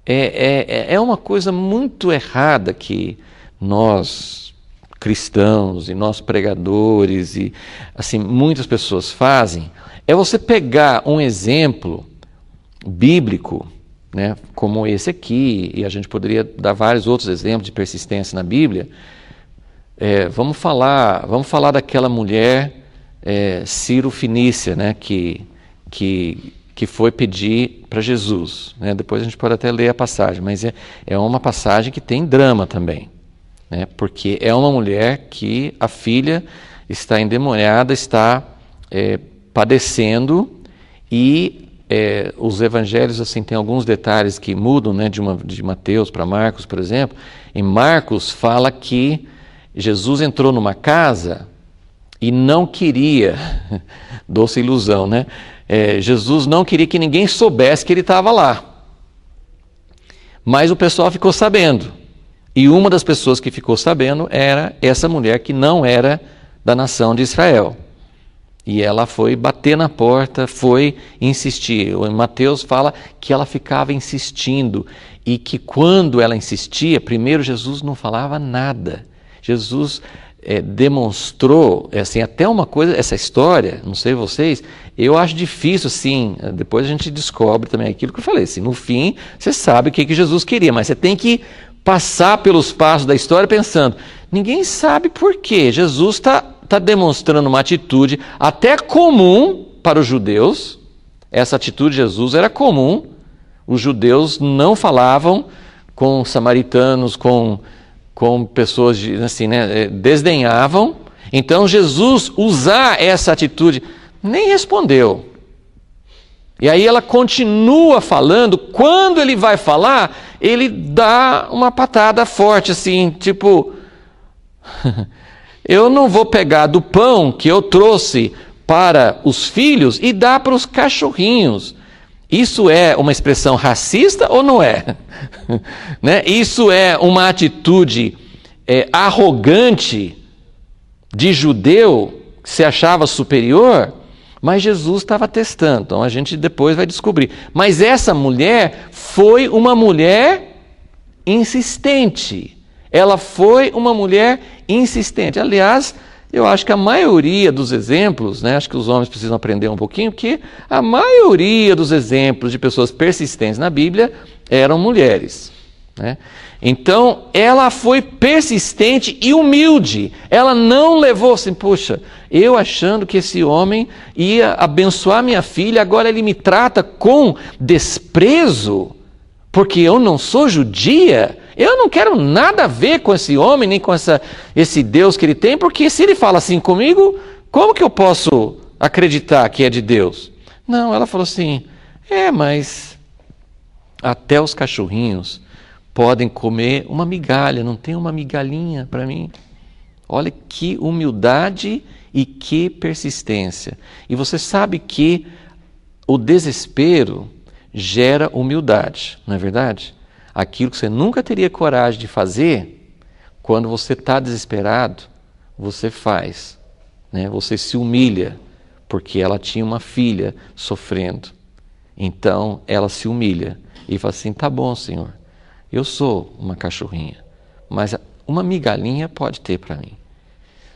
Speaker 1: É uma coisa muito errada que nós cristãos e nós pregadores e assim muitas pessoas fazem, é você pegar um exemplo bíblico, né, como esse aqui, e a gente poderia dar vários outros exemplos de persistência na Bíblia. Vamos falar daquela mulher Ciro Fenícia, né, que foi pedir para Jesus, né? Depois a gente pode até ler a passagem, mas é uma passagem que tem drama também, né? Porque é uma mulher que a filha está endemoniada, está padecendo, e os evangelhos assim tem alguns detalhes que mudam, né? De Mateus para Marcos, por exemplo. Em Marcos fala que Jesus entrou numa casa e não queria, doce ilusão, né? Jesus não queria que ninguém soubesse que ele estava lá. Mas o pessoal ficou sabendo. E uma das pessoas que ficou sabendo era essa mulher que não era da nação de Israel. E ela foi bater na porta, foi insistir. Em Mateus fala que ela ficava insistindo. E que quando ela insistia, primeiro Jesus não falava nada. Jesus demonstrou, assim, até uma coisa, essa história, não sei vocês, eu acho difícil, assim, depois a gente descobre também aquilo que eu falei, assim, no fim, você sabe o que Jesus queria, mas você tem que passar pelos passos da história pensando, ninguém sabe por quê, Jesus está demonstrando uma atitude até comum para os judeus, essa atitude de Jesus era comum, os judeus não falavam com samaritanos, com pessoas assim, né, desdenhavam. Então Jesus usar essa atitude, nem respondeu. E aí ela continua falando. Quando ele vai falar, ele dá uma patada forte assim, tipo, eu não vou pegar do pão que eu trouxe para os filhos e dar para os cachorrinhos. Isso é uma expressão racista ou não é? Né? Isso é uma atitude arrogante de judeu que se achava superior, mas Jesus estava testando, então a gente depois vai descobrir. Mas essa mulher foi uma mulher insistente. Ela foi uma mulher insistente. Aliás, eu acho que a maioria dos exemplos, né, acho que os homens precisam aprender um pouquinho, porque a maioria dos exemplos de pessoas persistentes na Bíblia eram mulheres, né? Então, ela foi persistente e humilde. Ela não levou assim, poxa, eu achando que esse homem ia abençoar minha filha, agora ele me trata com desprezo, porque eu não sou judia. Eu não quero nada a ver com esse homem, nem com esse Deus que ele tem, porque se ele fala assim comigo, como que eu posso acreditar que é de Deus? Não, ela falou assim, mas até os cachorrinhos podem comer uma migalha, não tem uma migalhinha para mim? Olha que humildade e que persistência. E você sabe que o desespero gera humildade, não é verdade? Aquilo que você nunca teria coragem de fazer, quando você está desesperado, você faz, né? Você se humilha, porque ela tinha uma filha sofrendo. Então, ela se humilha e fala assim, tá bom, Senhor, eu sou uma cachorrinha, mas uma migalhinha pode ter para mim.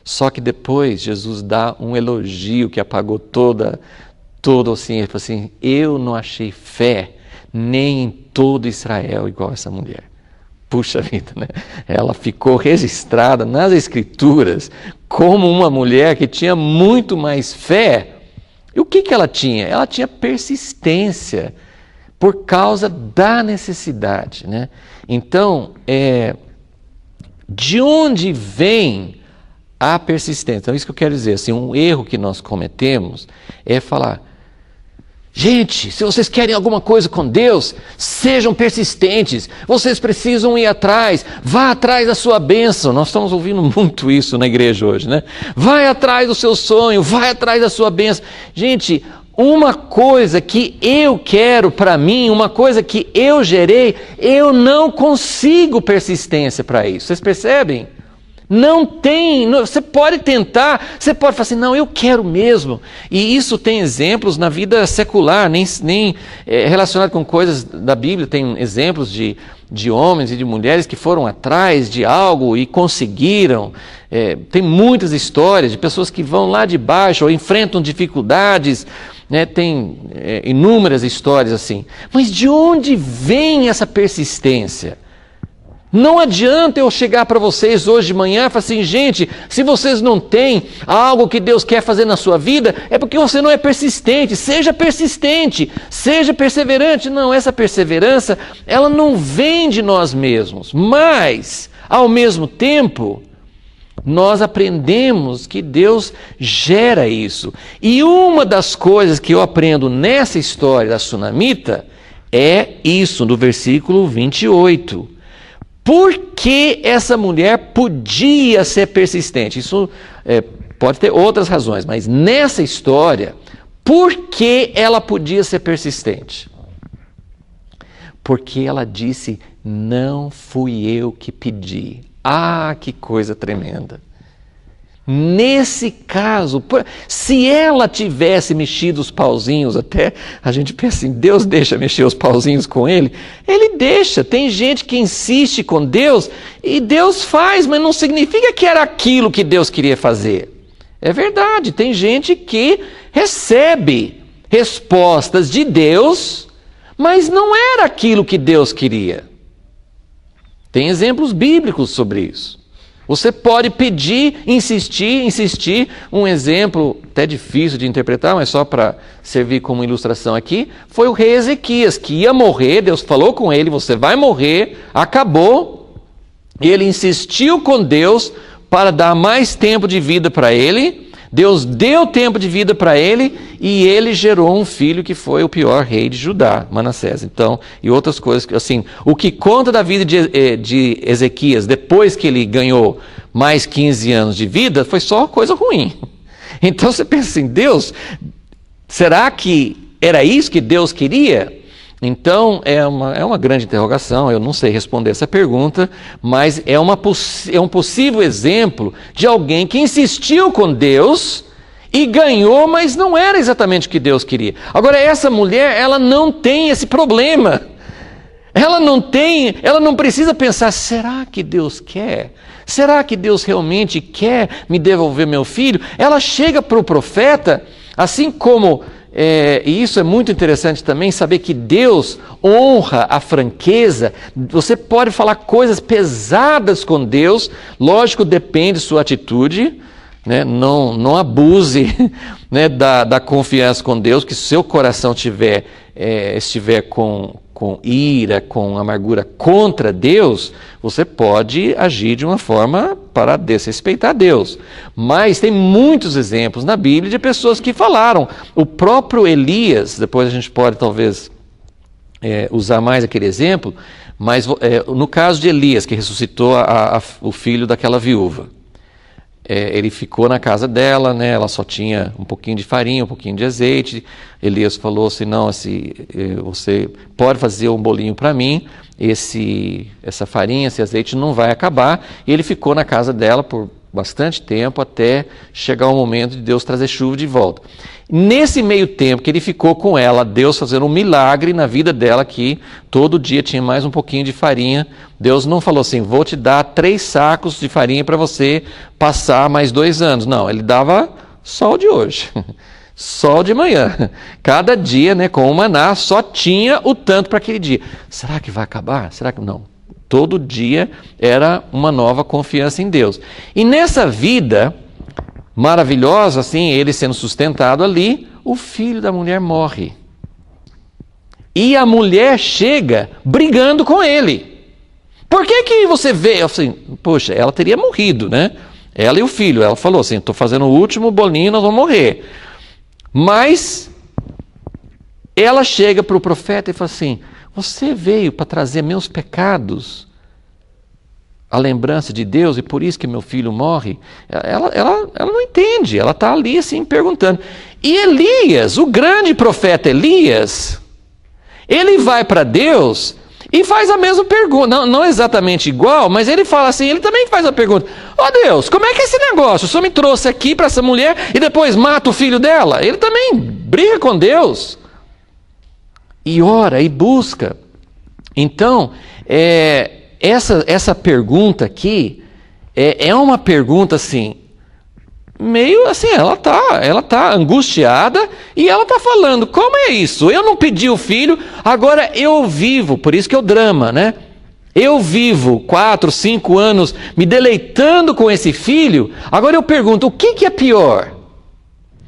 Speaker 1: Só que depois Jesus dá um elogio que apagou todo assim, ele falou assim, eu não achei fé nem em todo Israel igual essa mulher. Puxa vida, né? Ela ficou registrada nas Escrituras como uma mulher que tinha muito mais fé. E o que ela tinha? Ela tinha persistência por causa da necessidade, né? Então, de onde vem a persistência? Então, isso que eu quero dizer, assim, um erro que nós cometemos é falar, gente, se vocês querem alguma coisa com Deus, sejam persistentes, vocês precisam ir atrás, vá atrás da sua bênção. Nós estamos ouvindo muito isso na igreja hoje, né? Vai atrás do seu sonho, vai atrás da sua bênção. Gente, uma coisa que eu quero para mim, uma coisa que eu gerei, eu não consigo persistência para isso. Vocês percebem? Não tem, você pode tentar, você pode falar assim, não, eu quero mesmo. E isso tem exemplos na vida secular, nem relacionado com coisas da Bíblia, tem exemplos de homens e de mulheres que foram atrás de algo e conseguiram. Tem muitas histórias de pessoas que vão lá de baixo ou enfrentam dificuldades, né? Tem inúmeras histórias assim. Mas de onde vem essa persistência? Não adianta eu chegar para vocês hoje de manhã e falar assim, gente, se vocês não têm algo que Deus quer fazer na sua vida, é porque você não é persistente, seja perseverante. Não, essa perseverança, ela não vem de nós mesmos, mas, ao mesmo tempo, nós aprendemos que Deus gera isso. E uma das coisas que eu aprendo nessa história da sunamita é isso, no versículo 28. Por que essa mulher podia ser persistente? Isso pode ter outras razões, mas nessa história, por que ela podia ser persistente? Porque ela disse, não fui eu que pedi. Ah, que coisa tremenda! Nesse caso, se ela tivesse mexido os pauzinhos, até a gente pensa assim, Deus deixa mexer os pauzinhos com ele? Ele deixa. Tem gente que insiste com Deus e Deus faz, mas não significa que era aquilo que Deus queria fazer. É verdade, tem gente que recebe respostas de Deus, mas não era aquilo que Deus queria. Tem exemplos bíblicos sobre isso. Você pode pedir, insistir. Um exemplo até difícil de interpretar, mas só para servir como ilustração aqui, foi o rei Ezequias, que ia morrer, Deus falou com ele, você vai morrer, acabou. E ele insistiu com Deus para dar mais tempo de vida para ele. Deus deu tempo de vida para ele e ele gerou um filho que foi o pior rei de Judá, Manassés. Então, e outras coisas, assim, o que conta da vida de Ezequias depois que ele ganhou mais 15 anos de vida foi só coisa ruim. Então você pensa assim, Deus, será que era isso que Deus queria? Então, é uma grande interrogação, eu não sei responder essa pergunta, mas é um possível exemplo de alguém que insistiu com Deus e ganhou, mas não era exatamente o que Deus queria. Agora, essa mulher, ela não tem esse problema. Ela não precisa pensar, será que Deus quer? Será que Deus realmente quer me devolver meu filho? Ela chega para o profeta, assim como, e isso é muito interessante também, saber que Deus honra a franqueza. Você pode falar coisas pesadas com Deus, lógico, depende da sua atitude, né? Não abuse, né, da confiança com Deus, que se seu coração estiver com ira, com amargura contra Deus, você pode agir de uma forma para desrespeitar Deus. Mas tem muitos exemplos na Bíblia de pessoas que falaram. O próprio Elias, depois a gente pode talvez usar mais aquele exemplo, mas no caso de Elias, que ressuscitou o filho daquela viúva, ele ficou na casa dela, né? Ela só tinha um pouquinho de farinha, um pouquinho de azeite. Elias falou assim, não, você pode fazer um bolinho para mim, essa farinha, esse azeite não vai acabar. E ele ficou na casa dela por bastante tempo, até chegar o momento de Deus trazer chuva de volta. Nesse meio tempo que ele ficou com ela, Deus fazendo um milagre na vida dela, que todo dia tinha mais um pouquinho de farinha. Deus não falou assim, vou te dar 3 sacos de farinha para você passar mais 2 anos. Não, ele dava só o de hoje, só o de manhã. Cada dia, né, com o maná, só tinha o tanto para aquele dia. Será que vai acabar? Será que não? Todo dia era uma nova confiança em Deus. E nessa vida maravilhosa, assim, ele sendo sustentado ali, o filho da mulher morre. E a mulher chega brigando com ele. Por que você vê? Assim, poxa, ela teria morrido, né? Ela e o filho. Ela falou assim, estou fazendo o último bolinho, nós vamos morrer. Mas ela chega para o profeta e fala assim, você veio para trazer meus pecados, a lembrança de Deus, e por isso que meu filho morre? Ela não entende, ela está ali assim perguntando. E Elias, o grande profeta Elias, ele vai para Deus e faz a mesma pergunta, não exatamente igual, mas ele fala assim, ele também faz a pergunta, Deus, como é que é esse negócio? O Senhor me trouxe aqui para essa mulher e depois mata o filho dela? Ele também briga com Deus e ora e busca. Então, essa pergunta aqui é uma pergunta assim, meio assim, ela tá angustiada e ela tá falando, como é isso? Eu não pedi o filho, agora eu vivo, por isso que é o drama, né? Eu vivo 4, 5 anos me deleitando com esse filho, agora eu pergunto, o que é pior?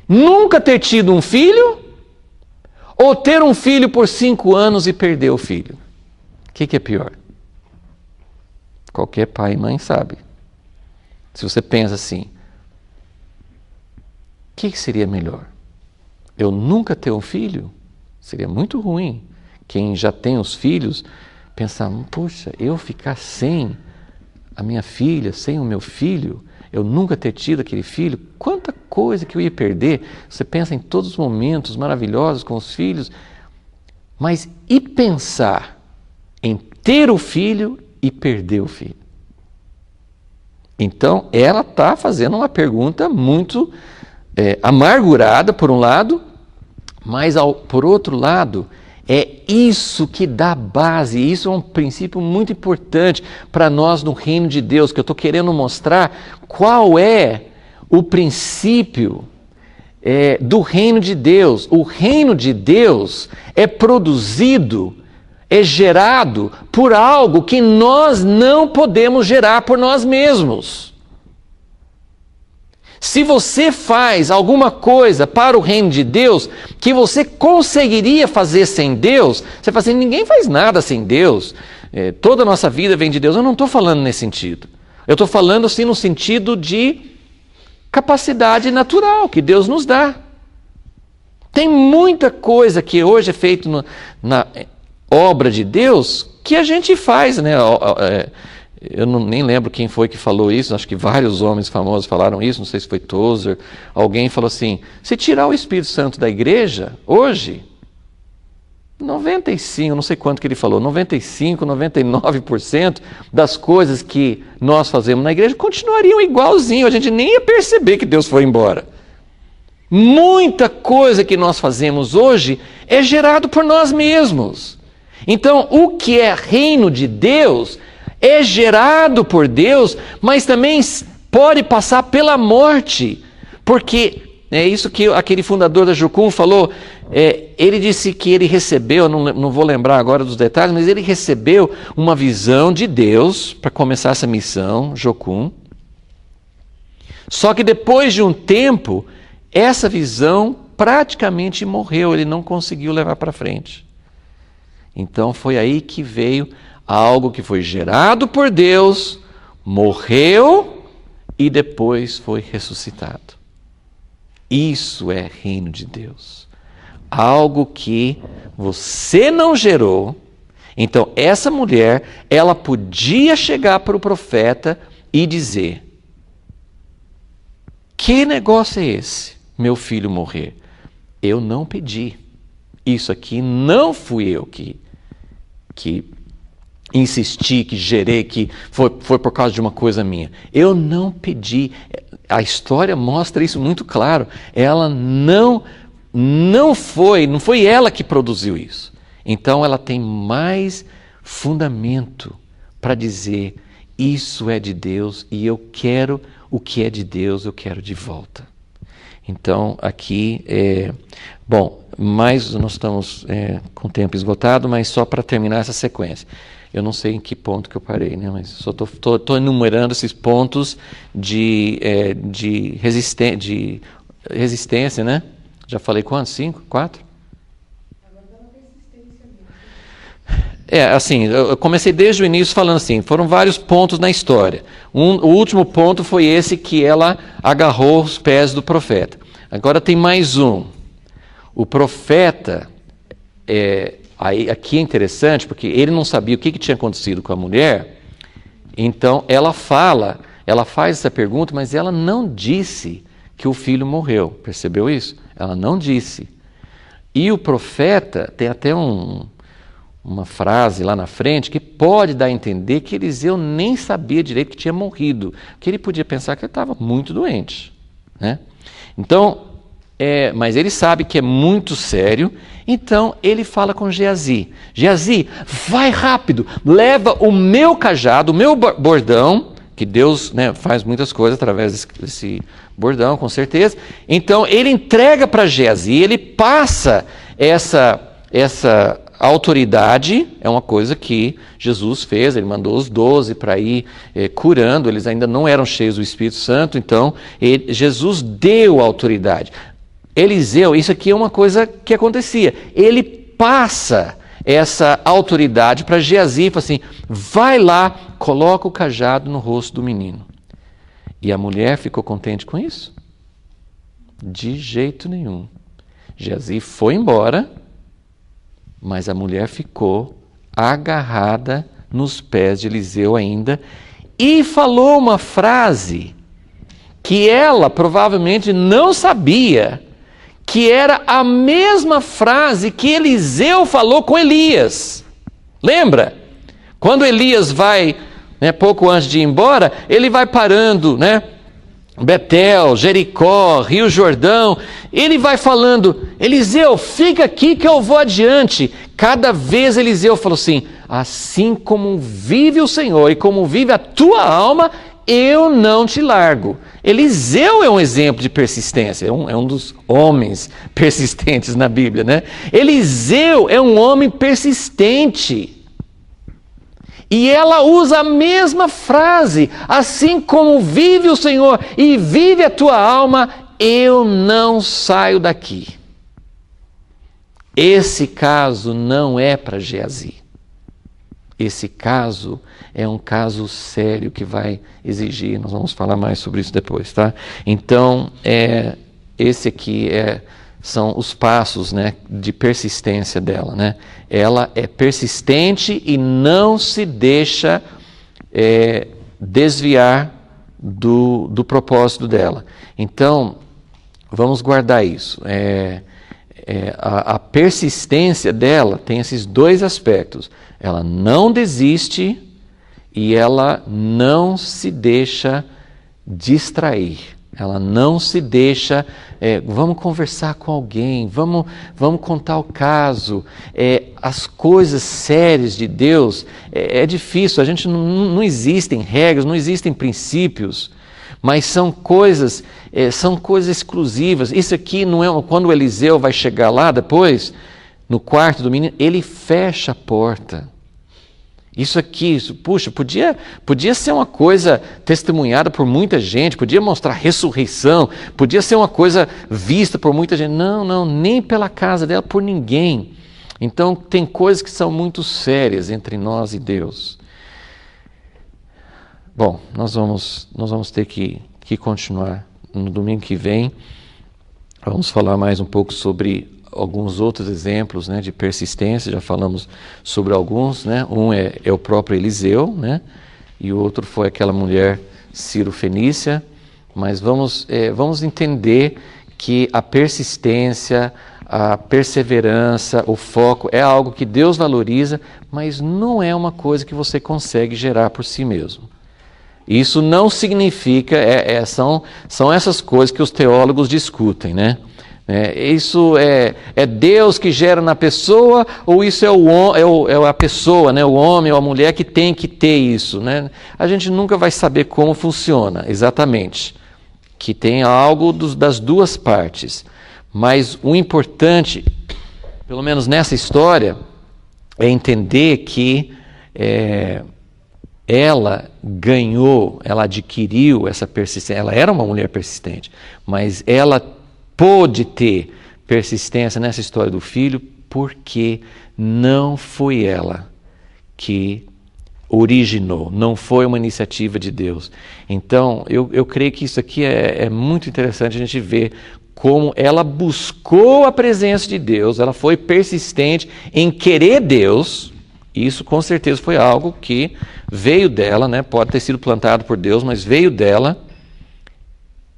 Speaker 1: Nunca ter tido um filho ou ter um filho por 5 anos e perder o filho? O que é pior? Qualquer pai e mãe sabe. Se você pensa assim, o que seria melhor? Eu nunca ter um filho? Seria muito ruim. Quem já tem os filhos, pensar, puxa, eu ficar sem a minha filha, sem o meu filho, eu nunca ter tido aquele filho, quanta coisa que eu ia perder. Você pensa em todos os momentos maravilhosos com os filhos, mas e pensar em ter o filho e perder o filho? Então, ela está fazendo uma pergunta muito amargurada, por um lado, mas, por outro lado, é isso que dá base, isso é um princípio muito importante para nós no reino de Deus, que eu estou querendo mostrar qual é o princípio do reino de Deus. O reino de Deus é produzido, é gerado por algo que nós não podemos gerar por nós mesmos. Se você faz alguma coisa para o reino de Deus que você conseguiria fazer sem Deus, você fala assim, ninguém faz nada sem Deus, toda a nossa vida vem de Deus. Eu não estou falando nesse sentido. Eu estou falando assim no sentido de capacidade natural que Deus nos dá. Tem muita coisa que hoje é feita na obra de Deus que a gente faz, né? Eu nem lembro quem foi que falou isso, acho que vários homens famosos falaram isso, não sei se foi Tozer, alguém falou assim, se tirar o Espírito Santo da igreja, hoje, 95, não sei quanto que ele falou, 95, 99% das coisas que nós fazemos na igreja continuariam igualzinho, a gente nem ia perceber que Deus foi embora. Muita coisa que nós fazemos hoje é gerado por nós mesmos. Então, o que é reino de Deus é gerado por Deus, mas também pode passar pela morte, porque é isso que aquele fundador da Jocum falou. Ele disse que ele recebeu, não vou lembrar agora dos detalhes, mas ele recebeu uma visão de Deus para começar essa missão, Jocum. Só que depois de um tempo, essa visão praticamente morreu, ele não conseguiu levar para frente. Então foi aí que veio algo que foi gerado por Deus, morreu e depois foi ressuscitado. Isso é reino de Deus. Algo que você não gerou. Então essa mulher, ela podia chegar para o profeta e dizer: que negócio é esse? Meu filho morrer. Eu não pedi. Isso aqui não fui eu que insisti, que gerei, que foi por causa de uma coisa minha. Eu não pedi. A história mostra isso muito claro. Ela não foi ela que produziu isso. Então ela tem mais fundamento para dizer: isso é de Deus e eu quero o que é de Deus, eu quero de volta. Então aqui, mas nós estamos com o tempo esgotado, mas só para terminar essa sequência. Eu não sei em que ponto que eu parei, né? Mas só estou enumerando esses pontos de resistência, né? Já falei quantos? 5? 4? Assim, eu comecei desde o início falando assim, foram vários pontos na história. O último ponto foi esse que ela agarrou os pés do profeta. Agora tem mais um. O profeta, aqui é interessante, porque ele não sabia o que tinha acontecido com a mulher, então ela faz essa pergunta, mas ela não disse que o filho morreu. Percebeu isso? Ela não disse. E o profeta, tem até uma frase lá na frente que pode dar a entender que Eliseu nem sabia direito que tinha morrido, que ele podia pensar que ele estava muito doente, né? Então, mas ele sabe que é muito sério, então ele fala com Geazi: Geazi, vai rápido, leva o meu cajado, o meu bordão, que Deus, né, faz muitas coisas através desse bordão, com certeza. Então ele entrega para Geazi, ele passa essa autoridade, é uma coisa que Jesus fez, ele mandou os 12 para ir curando, eles ainda não eram cheios do Espírito Santo, então Jesus deu autoridade. Eliseu, isso aqui é uma coisa que acontecia, ele passa essa autoridade para Geazi e fala assim: vai lá, coloca o cajado no rosto do menino. E a mulher ficou contente com isso? De jeito nenhum. Geazi foi embora, mas a mulher ficou agarrada nos pés de Eliseu ainda e falou uma frase que ela provavelmente não sabia, que era a mesma frase que Eliseu falou com Elias. Lembra? Quando Elias vai, pouco antes de ir embora, ele vai parando, Betel, Jericó, Rio Jordão, ele vai falando: Eliseu, fica aqui que eu vou adiante. Cada vez Eliseu falou assim: assim como vive o Senhor e como vive a tua alma, eu não te largo. Eliseu é um exemplo de persistência, é um dos homens persistentes na Bíblia, né? Eliseu é um homem persistente. E ela usa a mesma frase: assim como vive o Senhor e vive a tua alma, eu não saio daqui. Esse caso não é para Geazi. Esse caso é um caso sério que vai exigir, nós vamos falar mais sobre isso depois, tá? Então, esse aqui são os passos, de persistência dela, Ela é persistente e não se deixa desviar do propósito dela. Então, vamos guardar isso. A persistência dela tem esses dois aspectos. Ela não desiste e ela não se deixa distrair. Ela não se deixa, vamos conversar com alguém, vamos contar o caso. as coisas sérias de Deus, é difícil. A gente não existem regras, não existem princípios, mas são coisas exclusivas. Isso aqui não é quando o Eliseu vai chegar lá depois, no quarto do menino, ele fecha a porta. Isso aqui, puxa, podia ser uma coisa testemunhada por muita gente, podia mostrar ressurreição, podia ser uma coisa vista por muita gente. Não, nem pela casa dela, por ninguém. Então, tem coisas que são muito sérias entre nós e Deus. Bom, nós vamos ter que continuar no domingo que vem. Vamos falar mais um pouco sobre alguns outros exemplos, né, de persistência. Já falamos sobre alguns, né? Um é o próprio Eliseu, né? E o outro foi aquela mulher Ciro-Fenícia. Mas vamos entender que a persistência, a perseverança, o foco é algo que Deus valoriza, mas não é uma coisa que você consegue gerar por si mesmo. Isso não significa, são essas coisas que os teólogos discutem, né? Isso é Deus que gera na pessoa, ou isso é a pessoa, né, o homem ou a mulher que tem que ter isso, né? A gente nunca vai saber como funciona exatamente, que tem algo das duas partes. Mas o importante, pelo menos nessa história, é entender que ela ganhou, ela adquiriu essa persistência. Ela era uma mulher persistente, mas ela pôde ter persistência nessa história do filho porque não foi ela que originou, não foi uma iniciativa de Deus. Então, eu creio que isso aqui é muito interessante a gente ver como ela buscou a presença de Deus, ela foi persistente em querer Deus. Isso com certeza foi algo que veio dela, né? Pode ter sido plantado por Deus, mas veio dela.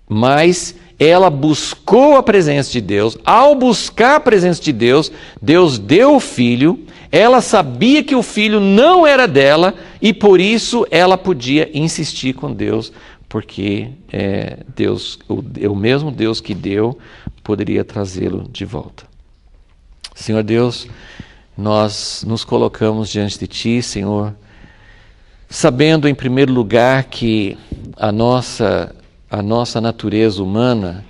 Speaker 1: Mas ela buscou a presença de Deus. Ao buscar a presença de Deus, Deus deu o filho. Ela sabia que o filho não era dela e por isso ela podia insistir com Deus, porque Deus, o mesmo Deus que deu, poderia trazê-lo de volta. Senhor Deus, nós nos colocamos diante de Ti, Senhor, sabendo em primeiro lugar que a nossa natureza humana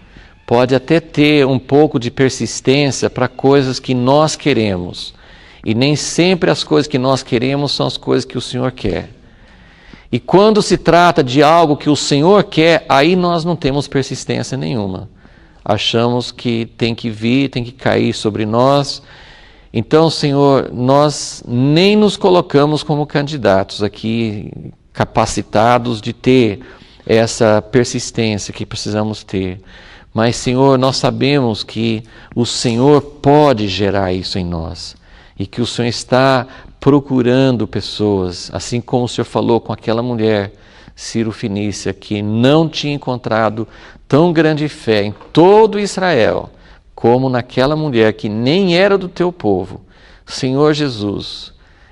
Speaker 1: pode até ter um pouco de persistência para coisas que nós queremos. E nem sempre as coisas que nós queremos são as coisas que o Senhor quer. E quando se trata de algo que o Senhor quer, aí nós não temos persistência nenhuma. Achamos que tem que vir, tem que cair sobre nós. Então, Senhor, nós nem nos colocamos como candidatos aqui, capacitados de ter essa persistência que precisamos ter. Mas, Senhor, nós sabemos que o Senhor pode gerar isso em nós. E que o Senhor está procurando pessoas, assim como o Senhor falou com aquela mulher, Ciro-Fenícia, que não tinha encontrado tão grande fé em todo Israel, como naquela mulher que nem era do teu povo. Senhor Jesus,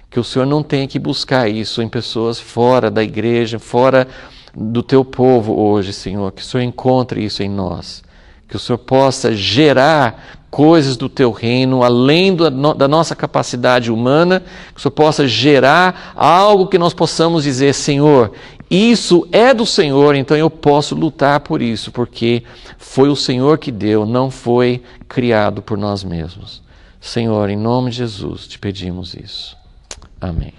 Speaker 1: que o Senhor não tenha que buscar isso em pessoas fora da igreja, fora do teu povo hoje, Senhor, que o Senhor encontre isso em nós, que o Senhor possa gerar coisas do teu reino, além da nossa capacidade humana, que o Senhor possa gerar algo que nós possamos dizer, Senhor, isso é do Senhor, então eu posso lutar por isso, porque foi o Senhor que deu, não foi criado por nós mesmos. Senhor, em nome de Jesus, te pedimos isso. Amém.